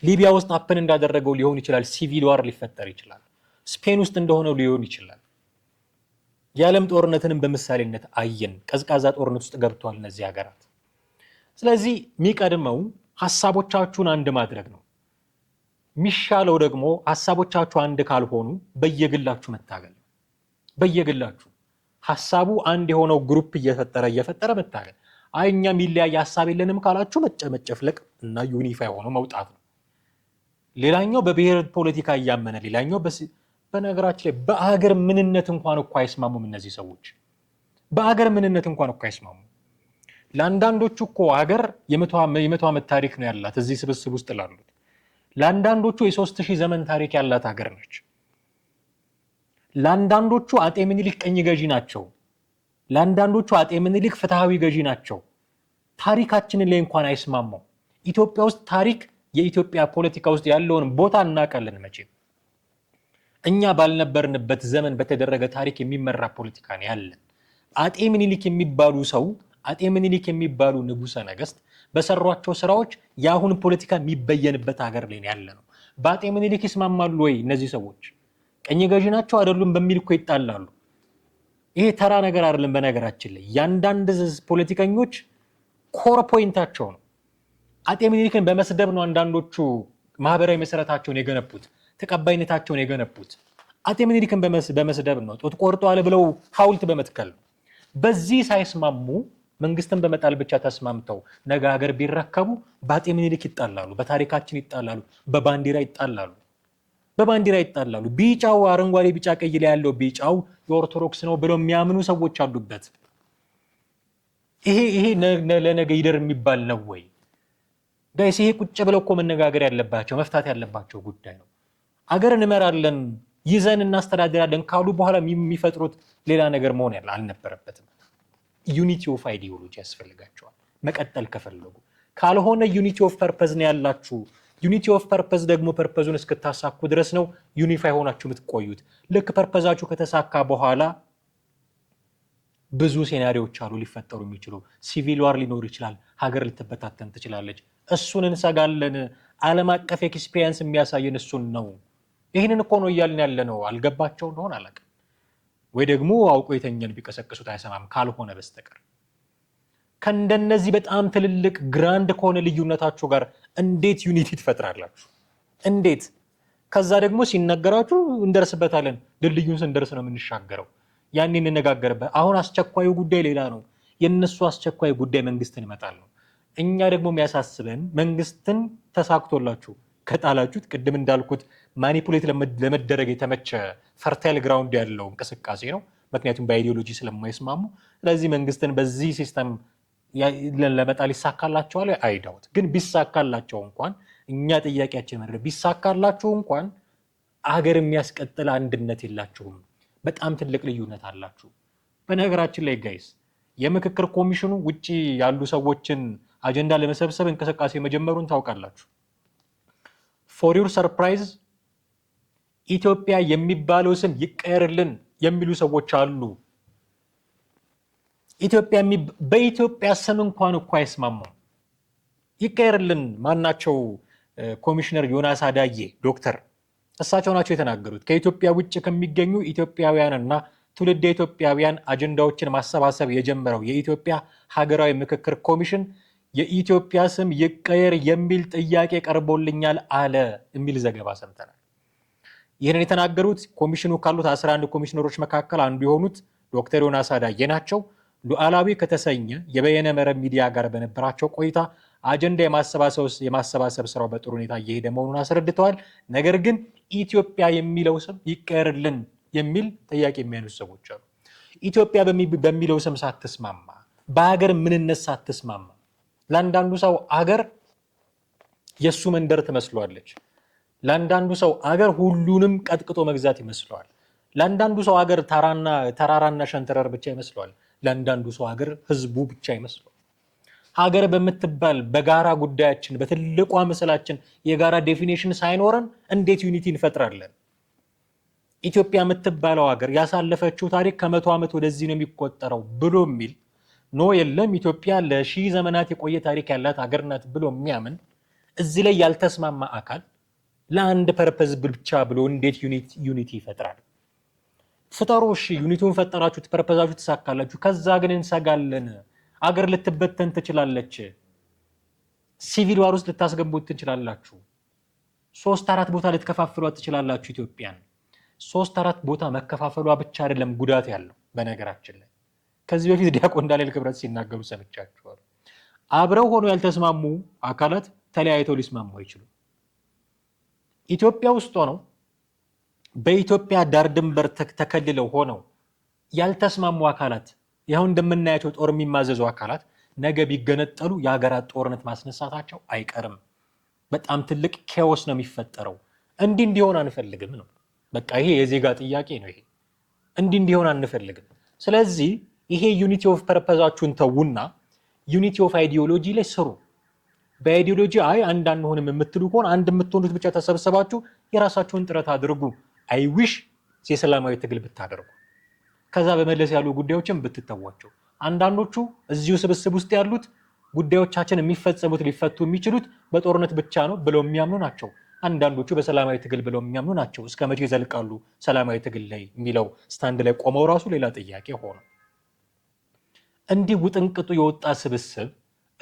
ሊቢያ ውስጥ አፕን እንዳደረገው ሊሆን ይችላል። ሲቪል ዋር ሊፈጠር ይችላል። ስፔን ውስጥ እንደሆነው ሊሆን ይችላል። የዓለም ጦርነትንም በምሳሌነት አየን። ቀዝቃዛ ጦርነት ውስጥ ገብተዋል እነዚህ ሀገራት። ስለዚህ የሚቀድመው ሀሳቦቻችሁን አንድ ማድረግ ነው። የሚሻለው ደግሞ ሀሳቦቻችሁ አንድ ካልሆኑ በየግላችሁ መታገል። በየግላችሁ ሀሳቡ አንድ የሆነው ግሩፕ እየፈጠረ መታገል። አይ እኛ የሚለያይ ሀሳብ የለንም ካላችሁ መጨፍለቅ እና ዩኒፋይ ሆኖ መውጣት ነው። ሌላኛው በብሔር ፖለቲካ እያመነ ሌላኛው በነገራችን ላይ በአገር ምንነት እንኳን እኮ አይስማሙም እነዚህ ሰዎች። በአገር ምንነት እንኳን እኮ አይስማሙም። ለአንዳንዶቹ እኮ ሀገር የመቶ ዓመት ታሪክ ነው ያላት እዚህ ስብስብ ውስጥ ላሉት። ለአንዳንዶቹ የ3000 ዘመን ታሪክ ያላት ሀገር ነች። ለአንዳንዶቹ አጤ ምኒልክ ቀኝ ገዢ ናቸው። ለአንዳንዶቹ አጤ ምኒልክ ፍትሃዊ ገዢ ናቸው። ታሪካችንን ላይ እንኳን አይስማማው። ኢትዮጵያ ውስጥ ታሪክ የኢትዮጵያ ፖለቲካ ውስጥ ያለውን ቦታ እናውቃለን። መቼም እኛ ባልነበርንበት ዘመን በተደረገ ታሪክ የሚመራ ፖለቲካ ነው ያለን። አጤ ምኒልክ የሚባሉ ሰው አጤ ምኒልክ የሚባሉ ንጉሠ ነገስት በሰሯቸው ስራዎች የአሁን ፖለቲካ የሚበየንበት ሀገር ላይ ያለ ነው። በአጤ ምኒልክ ይስማማሉ ወይ እነዚህ ሰዎች? ቀኝ ገዢ ናቸው አይደሉም በሚል እኮ ይጣላሉ። ይሄ ተራ ነገር አይደለም። በነገራችን ላይ ያንዳንድ ፖለቲከኞች ኮር ፖይንታቸው ነው። አጤ ምኒልክን በመስደብ ነው አንዳንዶቹ ማህበራዊ መሰረታቸውን የገነቡት፣ ተቀባይነታቸውን የገነቡት። አጤ ምኒልክን በመስደብ ነው፣ ጡት ቆርጧል ብለው ሐውልት በመትከል ነው። በዚህ ሳይስማሙ መንግስትን በመጣል ብቻ ተስማምተው ነገ ሀገር ቢረከቡ በአጤ ምኒልክ ይጣላሉ፣ በታሪካችን ይጣላሉ፣ በባንዲራ ይጣላሉ። ቢጫው አረንጓዴ ቢጫ ቀይ ላይ ያለው ቢጫው የኦርቶዶክስ ነው ብለው የሚያምኑ ሰዎች አሉበት። ይሄ ለነገ ይደር የሚባል ነው ወይ ጋይስ? ይሄ ቁጭ ብለው እኮ መነጋገር ያለባቸው መፍታት ያለባቸው ጉዳይ ነው። አገር እንመራለን ይዘን እናስተዳድራለን ካሉ በኋላ የሚፈጥሩት ሌላ ነገር መሆን አልነበረበትም። ዩኒቲ ኦፍ አይዲዮሎጂ ያስፈልጋቸዋል መቀጠል ከፈለጉ። ካልሆነ ዩኒቲ ኦፍ ፐርፐዝ ነው ያላችሁ። ዩኒቲ ኦፍ ፐርፐዝ ደግሞ ፐርፐዙን እስክታሳኩ ድረስ ነው ዩኒፋይ ሆናችሁ የምትቆዩት። ልክ ፐርፐዛችሁ ከተሳካ በኋላ ብዙ ሴናሪዎች አሉ ሊፈጠሩ የሚችሉ። ሲቪል ዋር ሊኖር ይችላል፣ ሀገር ልትበታተን ትችላለች። እሱን እንሰጋለን። ዓለም አቀፍ ኤክስፒሪየንስ የሚያሳየን እሱን ነው። ይህንን እኮ ነው እያልን ያለ ነው። አልገባቸው እንደሆነ አላውቅም፣ ወይ ደግሞ አውቆ የተኛን ቢቀሰቅሱት አይሰማም ካልሆነ በስተቀር ከእንደነዚህ በጣም ትልልቅ ግራንድ ከሆነ ልዩነታችሁ ጋር እንዴት ዩኒቲ ትፈጥራላችሁ? እንዴት? ከዛ ደግሞ ሲነገራችሁ እንደርስበታለን። ድልድዩን ስንደርስ ነው የምንሻገረው። ያን እንነጋገርበት። አሁን አስቸኳዩ ጉዳይ ሌላ ነው። የነሱ አስቸኳይ ጉዳይ መንግስትን ይመጣል ነው። እኛ ደግሞ የሚያሳስበን መንግስትን ተሳክቶላችሁ ከጣላችሁት ቅድም እንዳልኩት ማኒፑሌት ለመደረግ የተመቸ ፈርታይል ግራውንድ ያለው እንቅስቃሴ ነው። ምክንያቱም በአይዲዮሎጂ ስለማይስማሙ። ስለዚህ መንግስትን በዚህ ሲስተም ለመጣል ይሳካላቸዋል አይዳውት። ግን ቢሳካላቸው እንኳን እኛ ጥያቄያችን መድረግ ቢሳካላችሁ እንኳን አገር የሚያስቀጥል አንድነት የላችሁም። በጣም ትልቅ ልዩነት አላችሁ። በነገራችን ላይ ጋይስ የምክክር ኮሚሽኑ ውጪ ያሉ ሰዎችን አጀንዳ ለመሰብሰብ እንቅስቃሴ መጀመሩን ታውቃላችሁ። ፎር ዩር ሰርፕራይዝ ኢትዮጵያ የሚባለው ስም ይቀየርልን የሚሉ ሰዎች አሉ። በኢትዮጵያ ስም እንኳን እኮ አይስማማም። ይቀየርልን ማናቸው? ኮሚሽነር ዮናስ አዳዬ ዶክተር እሳቸው ናቸው የተናገሩት። ከኢትዮጵያ ውጭ ከሚገኙ ኢትዮጵያውያንና ትውልደ ኢትዮጵያውያን አጀንዳዎችን ማሰባሰብ የጀመረው የኢትዮጵያ ሀገራዊ ምክክር ኮሚሽን የኢትዮጵያ ስም ይቀየር የሚል ጥያቄ ቀርቦልኛል አለ የሚል ዘገባ ሰምተናል። ይህንን የተናገሩት ኮሚሽኑ ካሉት 11 ኮሚሽነሮች መካከል አንዱ የሆኑት ዶክተር ዮናስ አዳዬ ናቸው። ሉዓላዊ ከተሰኘ የበየነ መረብ ሚዲያ ጋር በነበራቸው ቆይታ አጀንዳ የማሰባሰብ ስራው በጥሩ ሁኔታ እየሄደ መሆኑን አስረድተዋል። ነገር ግን ኢትዮጵያ የሚለው ስም ይቀየርልን የሚል ጥያቄ የሚያነሱ ሰዎች አሉ። ኢትዮጵያ በሚለው ስም ሳትስማማ፣ በሀገር ምንነት ሳትስማማ፣ ለአንዳንዱ ሰው አገር የእሱ መንደር ትመስሏለች። ለአንዳንዱ ሰው አገር ሁሉንም ቀጥቅጦ መግዛት ይመስለዋል። ለአንዳንዱ ሰው አገር ተራራና ሸንተረር ብቻ ይመስለዋል። ለአንዳንዱ ሰው ሀገር ህዝቡ ብቻ ይመስለዋል። ሀገር በምትባል በጋራ ጉዳያችን በትልቋ ምስላችን የጋራ ዴፊኒሽን ሳይኖረን እንዴት ዩኒቲ እንፈጥራለን? ኢትዮጵያ የምትባለው ሀገር ያሳለፈችው ታሪክ ከ100 ዓመት ወደዚህ ነው የሚቆጠረው ብሎ የሚል ኖ የለም ኢትዮጵያ ለሺህ ዘመናት የቆየ ታሪክ ያላት ሀገር ናት ብሎ የሚያምን እዚህ ላይ ያልተስማማ አካል ለአንድ ፐርፐዝ ብቻ ብሎ እንዴት ዩኒቲ ይፈጥራል? ፍጠሩ። እሺ ዩኒቲውን ፈጠራችሁት፣ ፐርፐዛችሁ ተሳካላችሁ። ከዛ ግን እንሰጋለን። አገር ልትበተን ትችላለች። ሲቪል ዋር ውስጥ ልታስገቡት ትችላላችሁ። 3-4 ቦታ ልትከፋፍሏት ትችላላችሁ ኢትዮጵያን። 3-4 ቦታ መከፋፈሏ ብቻ አይደለም ጉዳት ያለው። በነገራችን ላይ ከዚህ በፊት ዲያቆን ዳንኤል ክብረት ሲናገሩ ሰምቻችኋል። አብረው ሆኖ ያልተስማሙ አካላት ተለያይተው ሊስማሙ አይችሉም። ኢትዮጵያ ውስጥ ሆነው በኢትዮጵያ ዳር ድንበር ተከልለው ሆነው ያልተስማሙ አካላት ያው እንደምናያቸው ጦር የሚማዘዙ አካላት ነገ ቢገነጠሉ የሀገራት ጦርነት ማስነሳታቸው አይቀርም። በጣም ትልቅ ኬዎስ ነው የሚፈጠረው። እንዲህ እንዲሆን አንፈልግም ነው በቃ። ይሄ የዜጋ ጥያቄ ነው። ይሄ እንዲህ እንዲሆን አንፈልግም። ስለዚህ ይሄ ዩኒቲ ኦፍ ፐርፐዛችሁን ተዉና ዩኒቲ ኦፍ አይዲዮሎጂ ላይ ስሩ። በአይዲዮሎጂ አንድ አንሆንም የምትሉ ከሆነ አንድ የምትሆኑት ብቻ ተሰብስባችሁ የራሳችሁን ጥረት አድርጉ። አይዊሽ የሰላማዊ ትግል ብታደርጉ፣ ከዛ በመለስ ያሉ ጉዳዮችን ብትተዋቸው። አንዳንዶቹ እዚሁ ስብስብ ውስጥ ያሉት ጉዳዮቻችን የሚፈጸሙት ሊፈቱ የሚችሉት በጦርነት ብቻ ነው ብለው የሚያምኑ ናቸው። አንዳንዶቹ በሰላማዊ ትግል ብለው የሚያምኑ ናቸው። እስከ መቼ ይዘልቃሉ ሰላማዊ ትግል ላይ የሚለው ስታንድ ላይ ቆመው ራሱ ሌላ ጥያቄ ሆነ። እንዲህ ውጥንቅጡ የወጣ ስብስብ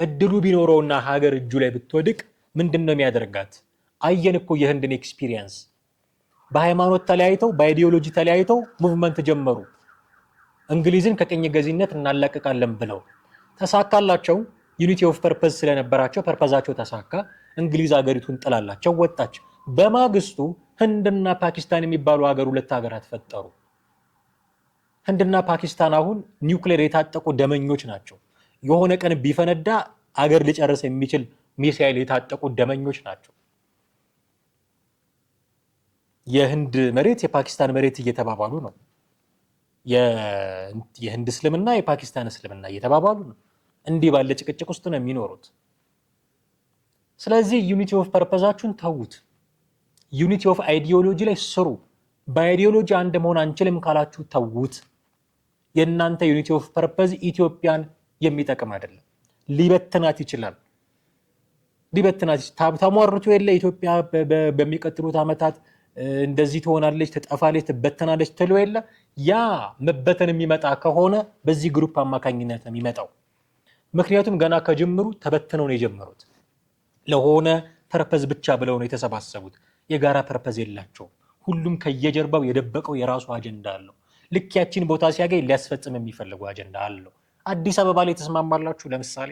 እድሉ ቢኖረውና ሀገር እጁ ላይ ብትወድቅ ምንድን ነው የሚያደርጋት? አየን እኮ የህንድን ኤክስፒሪየንስ። በሃይማኖት ተለያይተው በአይዲዮሎጂ ተለያይተው ሙቭመንት ጀመሩ። እንግሊዝን ከቅኝ ገዢነት እናላቀቃለን ብለው ተሳካላቸው። ዩኒቲ ኦፍ ፐርፐዝ ስለነበራቸው ፐርፐዛቸው ተሳካ። እንግሊዝ ሀገሪቱን ጥላላቸው ወጣች። በማግስቱ ህንድና ፓኪስታን የሚባሉ ሁለት ሀገራት ፈጠሩ። ህንድና ፓኪስታን አሁን ኒውክሌር የታጠቁ ደመኞች ናቸው። የሆነ ቀን ቢፈነዳ አገር ሊጨርስ የሚችል ሚሳኤል የታጠቁ ደመኞች ናቸው። የህንድ መሬት የፓኪስታን መሬት እየተባባሉ ነው። የህንድ እስልምና የፓኪስታን እስልምና እየተባባሉ ነው። እንዲህ ባለ ጭቅጭቅ ውስጥ ነው የሚኖሩት። ስለዚህ ዩኒቲ ኦፍ ፐርፐዛችሁን ተዉት። ዩኒቲ ኦፍ አይዲዮሎጂ ላይ ስሩ። በአይዲዮሎጂ አንድ መሆን አንችልም ካላችሁ ተዉት። የእናንተ ዩኒቲ ኦፍ ፐርፐዝ ኢትዮጵያን የሚጠቅም አይደለም። ሊበትናት ይችላል። ተሟርቱ የለ ኢትዮጵያ በሚቀጥሉት ዓመታት እንደዚህ ትሆናለች፣ ትጠፋለች፣ ትበተናለች ትሉ የለ። ያ መበተን የሚመጣ ከሆነ በዚህ ግሩፕ አማካኝነት ነው የሚመጣው። ምክንያቱም ገና ከጅምሩ ተበትነው ነው የጀመሩት። ለሆነ ፐርፐዝ ብቻ ብለው ነው የተሰባሰቡት። የጋራ ፐርፐዝ የላቸውም። ሁሉም ከየጀርባው የደበቀው የራሱ አጀንዳ አለው። ልክ ያችን ቦታ ሲያገኝ ሊያስፈጽም የሚፈልገው አጀንዳ አለው። አዲስ አበባ ላይ ተስማማላችሁ? ለምሳሌ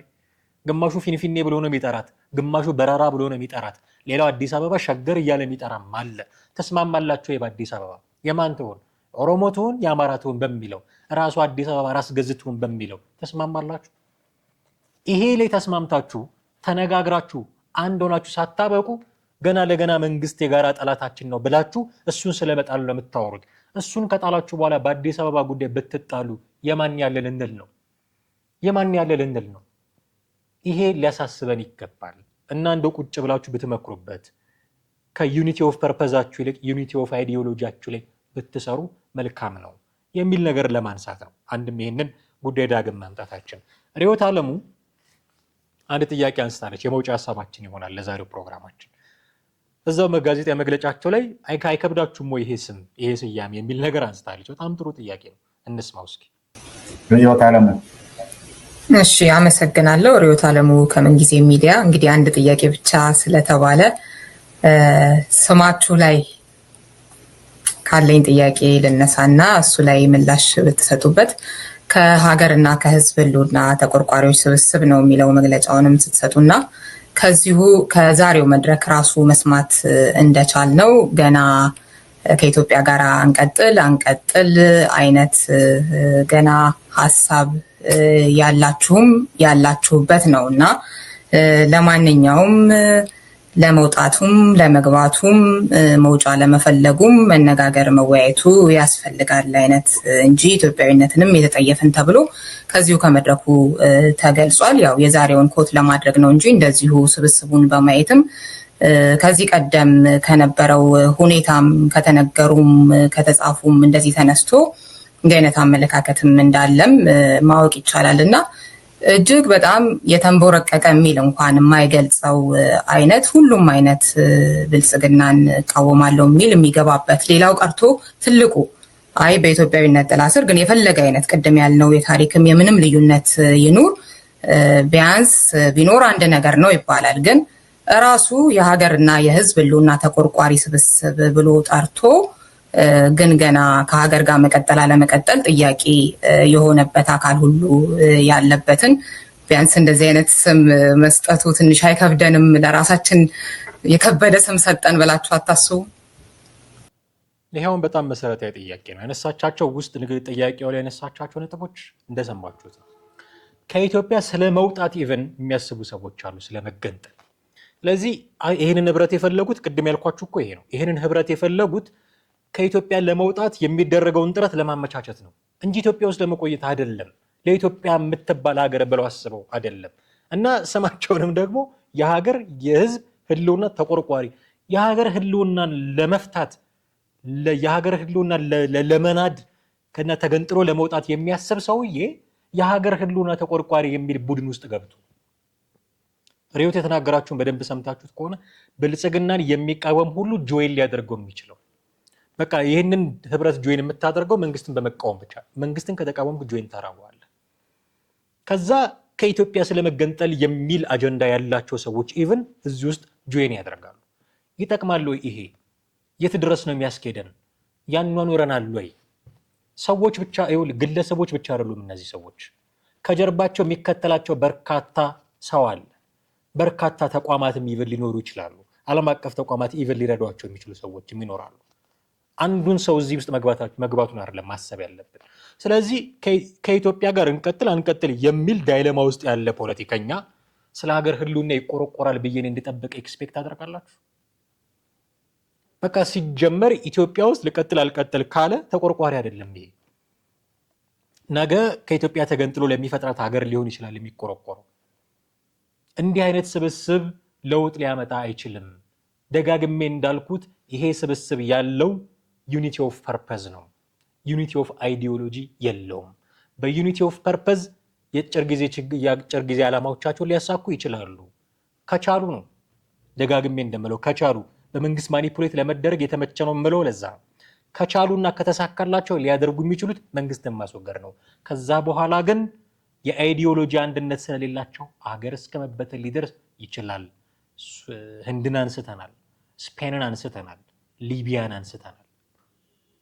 ግማሹ ፊንፊኔ ብሎ ነው የሚጠራት፣ ግማሹ በረራ ብሎ ነው የሚጠራት፣ ሌላው አዲስ አበባ ሸገር እያለ የሚጠራም አለ። ተስማማላችሁ? በአዲስ አበባ የማን ትሆን? ኦሮሞ ትሆን የአማራ ትሆን በሚለው ራሱ አዲስ አበባ ራስ ገዝ ትሆን በሚለው ተስማማላችሁ? ይሄ ላይ ተስማምታችሁ ተነጋግራችሁ አንድ ሆናችሁ ሳታበቁ ገና ለገና መንግስት የጋራ ጠላታችን ነው ብላችሁ እሱን ስለመጣሉ ለምታወሩት፣ እሱን ከጣላችሁ በኋላ በአዲስ አበባ ጉዳይ ብትጣሉ የማን ያለ ልንል ነው? የማን ያለ ልንል ነው? ይሄ ሊያሳስበን ይገባል። እና እንደው ቁጭ ብላችሁ ብትመክሩበት፣ ከዩኒቲ ኦፍ ፐርፐዛችሁ ይልቅ ዩኒቲ ኦፍ አይዲዮሎጂያችሁ ላይ ብትሰሩ መልካም ነው የሚል ነገር ለማንሳት ነው። አንድም ይሄንን ጉዳይ ዳግም ማምጣታችን። ርዕዮት ዓለሙ አንድ ጥያቄ አንስታለች። የመውጫ ሀሳባችን ይሆናል ለዛሬው ፕሮግራማችን። እዛው ጋዜጣዊ መግለጫቸው ላይ አይከብዳችሁም ወይ ይሄ ስም ይሄ ስያሜ የሚል ነገር አንስታለች። በጣም ጥሩ ጥያቄ ነው። እንስማው እስኪ። ርዕዮት ዓለሙ። እሺ፣ አመሰግናለሁ። ርዕዮት ዓለሙ ከምንጊዜ ሚዲያ። እንግዲህ አንድ ጥያቄ ብቻ ስለተባለ ስማችሁ ላይ ካለኝ ጥያቄ ልነሳና እሱ ላይ ምላሽ ብትሰጡበት። ከሀገርና ከሕዝብ ህልውና ተቆርቋሪዎች ስብስብ ነው የሚለው መግለጫውንም ስትሰጡና ከዚሁ ከዛሬው መድረክ ራሱ መስማት እንደቻል ነው ገና ከኢትዮጵያ ጋር አንቀጥል አይነት ገና ሀሳብ ያላችሁበት ነው እና ለማንኛውም ለመውጣቱም ለመግባቱም መውጫ ለመፈለጉም መነጋገር መወያየቱ ያስፈልጋል አይነት እንጂ ኢትዮጵያዊነትንም የተጠየፍን ተብሎ ከዚሁ ከመድረኩ ተገልጿል። ያው የዛሬውን ኮት ለማድረግ ነው እንጂ እንደዚሁ ስብስቡን በማየትም ከዚህ ቀደም ከነበረው ሁኔታም ከተነገሩም ከተጻፉም እንደዚህ ተነስቶ እንዲህ አይነት አመለካከትም እንዳለም ማወቅ ይቻላል እና እጅግ በጣም የተንቦረቀቀ የሚል እንኳን የማይገልጸው አይነት ሁሉም አይነት ብልጽግናን እቃወማለሁ የሚል የሚገባበት፣ ሌላው ቀርቶ ትልቁ በኢትዮጵያዊነት ጥላ ስር ግን የፈለገ አይነት ቅድም ያልነው የታሪክም የምንም ልዩነት ይኑር ቢያንስ ቢኖር አንድ ነገር ነው ይባላል። ግን ራሱ የሀገርና የሕዝብ ህልውና ተቆርቋሪ ስብስብ ብሎ ጠርቶ ግን ገና ከሀገር ጋር መቀጠል አለመቀጠል ጥያቄ የሆነበት አካል ሁሉ ያለበትን ቢያንስ እንደዚህ አይነት ስም መስጠቱ ትንሽ አይከብደንም? ለራሳችን የከበደ ስም ሰጠን ብላችሁ አታስቡ? ይሄውን በጣም መሰረታዊ ጥያቄ ነው ያነሳቻቸው። ውስጥ ጥያቄው ላይ ያነሳቻቸው ነጥቦች እንደሰማችሁት ነው። ከኢትዮጵያ ስለ መውጣት ኢቨን የሚያስቡ ሰዎች አሉ፣ ስለ መገንጠል። ስለዚህ ይህንን ህብረት የፈለጉት ቅድም ያልኳችሁ እኮ ይሄ ነው። ይህንን ህብረት የፈለጉት ከኢትዮጵያ ለመውጣት የሚደረገውን ጥረት ለማመቻቸት ነው እንጂ ኢትዮጵያ ውስጥ ለመቆየት አይደለም። ለኢትዮጵያ የምትባል ሀገር ብለው አስበው አይደለም። እና ስማቸውንም ደግሞ የሀገር የህዝብ ህልውና ተቆርቋሪ፣ የሀገር ህልውናን ለመፍታት የሀገር ህልውና ለመናድ ከና ተገንጥሎ ለመውጣት የሚያስብ ሰውዬ የሀገር ህልውና ተቆርቋሪ የሚል ቡድን ውስጥ ገብቶ ሪዮት የተናገራችሁን በደንብ ሰምታችሁት ከሆነ ብልጽግናን የሚቃወም ሁሉ ጆይን ሊያደርገው የሚችለው በቃ ይህንን ህብረት ጆይን የምታደርገው መንግስትን በመቃወም ብቻ። መንግስትን ከተቃወምክ ጆይን ታደርገዋለህ። ከዛ ከኢትዮጵያ ስለመገንጠል የሚል አጀንዳ ያላቸው ሰዎች ኢቭን እዚህ ውስጥ ጆይን ያደርጋሉ። ይጠቅማል ወይ? ይሄ የት ድረስ ነው የሚያስኬደን? ያኗኑረናል ወይ? ሰዎች ብቻ ግለሰቦች ብቻ አይደሉም እነዚህ ሰዎች። ከጀርባቸው የሚከተላቸው በርካታ ሰው አለ። በርካታ ተቋማትም ኢቭን ሊኖሩ ይችላሉ። ዓለም አቀፍ ተቋማት ኢቭን ሊረዷቸው የሚችሉ ሰዎችም ይኖራሉ። አንዱን ሰው እዚህ ውስጥ መግባቱን አይደለም ማሰብ ያለብን። ስለዚህ ከኢትዮጵያ ጋር እንቀጥል አንቀጥል የሚል ዳይለማ ውስጥ ያለ ፖለቲከኛ ስለ ሀገር ህልውና ይቆረቆራል ብዬ እንድጠብቅ ኤክስፔክት አደርጋላችሁ? በቃ ሲጀመር ኢትዮጵያ ውስጥ ልቀጥል አልቀጥል ካለ ተቆርቋሪ አይደለም። ይሄ ነገ ከኢትዮጵያ ተገንጥሎ ለሚፈጥራት ሀገር ሊሆን ይችላል የሚቆረቆረው። እንዲህ አይነት ስብስብ ለውጥ ሊያመጣ አይችልም። ደጋግሜ እንዳልኩት ይሄ ስብስብ ያለው ዩኒቲ ኦፍ ፐርፐዝ ነው። ዩኒቲ ኦፍ አይዲዮሎጂ የለውም። በዩኒቲ ኦፍ ፐርፐዝ የአጭር ጊዜ ዓላማዎቻቸውን ሊያሳኩ ይችላሉ ከቻሉ ነው። ደጋግሜ እንደምለው ከቻሉ በመንግስት ማኒፑሌት ለመደረግ የተመቸ ነው የምለው ለዛ ነው። ከቻሉና ከተሳካላቸው ሊያደርጉ የሚችሉት መንግስትን ማስወገድ ነው። ከዛ በኋላ ግን የአይዲዮሎጂ አንድነት ስለሌላቸው አገር እስከ መበተን ሊደርስ ይችላል። ህንድን አንስተናል፣ ስፔንን አንስተናል፣ ሊቢያን አንስተናል።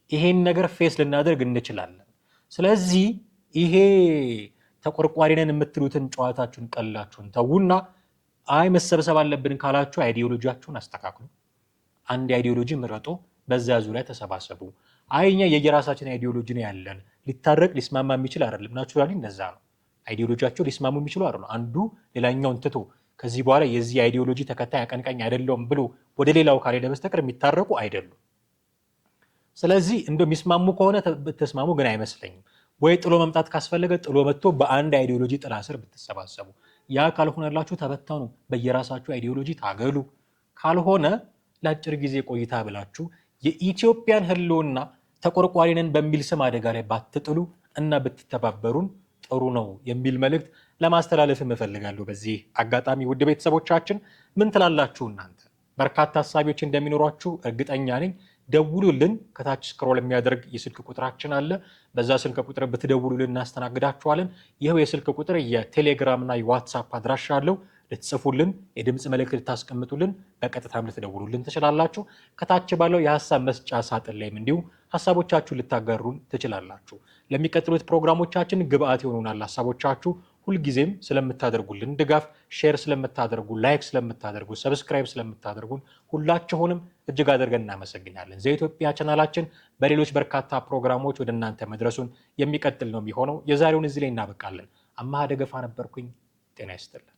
ይሄን ነገር ፌስ ልናደርግ እንችላለን። ስለዚህ ይሄ ተቆርቋሪነን የምትሉትን ጨዋታችሁን ቀላችሁን ተዉና መሰብሰብ አለብን ካላችሁ አይዲዮሎጂያችሁን አስተካክሉ። አንድ አይዲዮሎጂ ምረጡ፣ በዛ ዙሪያ ተሰባሰቡ። እኛ የየራሳችን አይዲዮሎጂ ነው ያለን፣ ሊታረቅ ሊስማማ የሚችል አይደለም። ናቹራሊ እንደዛ ነው። አይዲዮሎጂያቸው ሊስማሙ የሚችሉ አይደለም። አንዱ ሌላኛውን ትቶ ከዚህ በኋላ የዚህ አይዲዮሎጂ ተከታይ አቀንቃኝ አይደለውም ብሎ ወደ ሌላው ካልሄደ በስተቀር የሚታረቁ አይደሉም። ስለዚህ እንደው የሚስማሙ ከሆነ ተስማሙ፣ ግን አይመስለኝም። ወይ ጥሎ መምጣት ካስፈለገ ጥሎ መጥቶ በአንድ አይዲዮሎጂ ጥላ ስር ብትሰባሰቡ፣ ያ ካልሆነላችሁ ተበተኑ፣ በየራሳችሁ አይዲዮሎጂ ታገሉ። ካልሆነ ለአጭር ጊዜ ቆይታ ብላችሁ የኢትዮጵያን ህልውና ተቆርቋሪነን በሚል ስም አደጋ ላይ ባትጥሉ እና ብትተባበሩን ጥሩ ነው የሚል መልእክት ለማስተላለፍ እፈልጋለሁ። በዚህ አጋጣሚ ውድ ቤተሰቦቻችን ምን ትላላችሁ እናንተ? በርካታ ሀሳቢዎች እንደሚኖሯችሁ እርግጠኛ ነኝ። ደውሉልን። ከታች ስክሮል የሚያደርግ የስልክ ቁጥራችን አለ። በዛ ስልክ ቁጥር ብትደውሉልን እናስተናግዳችኋለን። ይኸው የስልክ ቁጥር የቴሌግራም እና የዋትሳፕ አድራሻ አለው። ልትጽፉልን፣ የድምፅ መልእክት ልታስቀምጡልን፣ በቀጥታም ልትደውሉልን ትችላላችሁ። ከታች ባለው የሀሳብ መስጫ ሳጥን ላይም እንዲሁ ሀሳቦቻችሁን ልታጋሩን ትችላላችሁ። ለሚቀጥሉት ፕሮግራሞቻችን ግብአት ይሆኑናል ሀሳቦቻችሁ። ሁልጊዜም ስለምታደርጉልን ድጋፍ፣ ሼር ስለምታደርጉ፣ ላይክ ስለምታደርጉ፣ ሰብስክራይብ ስለምታደርጉን ሁላችሁንም እጅግ አድርገን እናመሰግናለን። ዘኢትዮጵያ ቻናላችን በሌሎች በርካታ ፕሮግራሞች ወደ እናንተ መድረሱን የሚቀጥል ነው የሚሆነው። የዛሬውን እዚህ ላይ እናበቃለን። አማሃ ደገፋ ነበርኩኝ። ጤና ይስጥልን።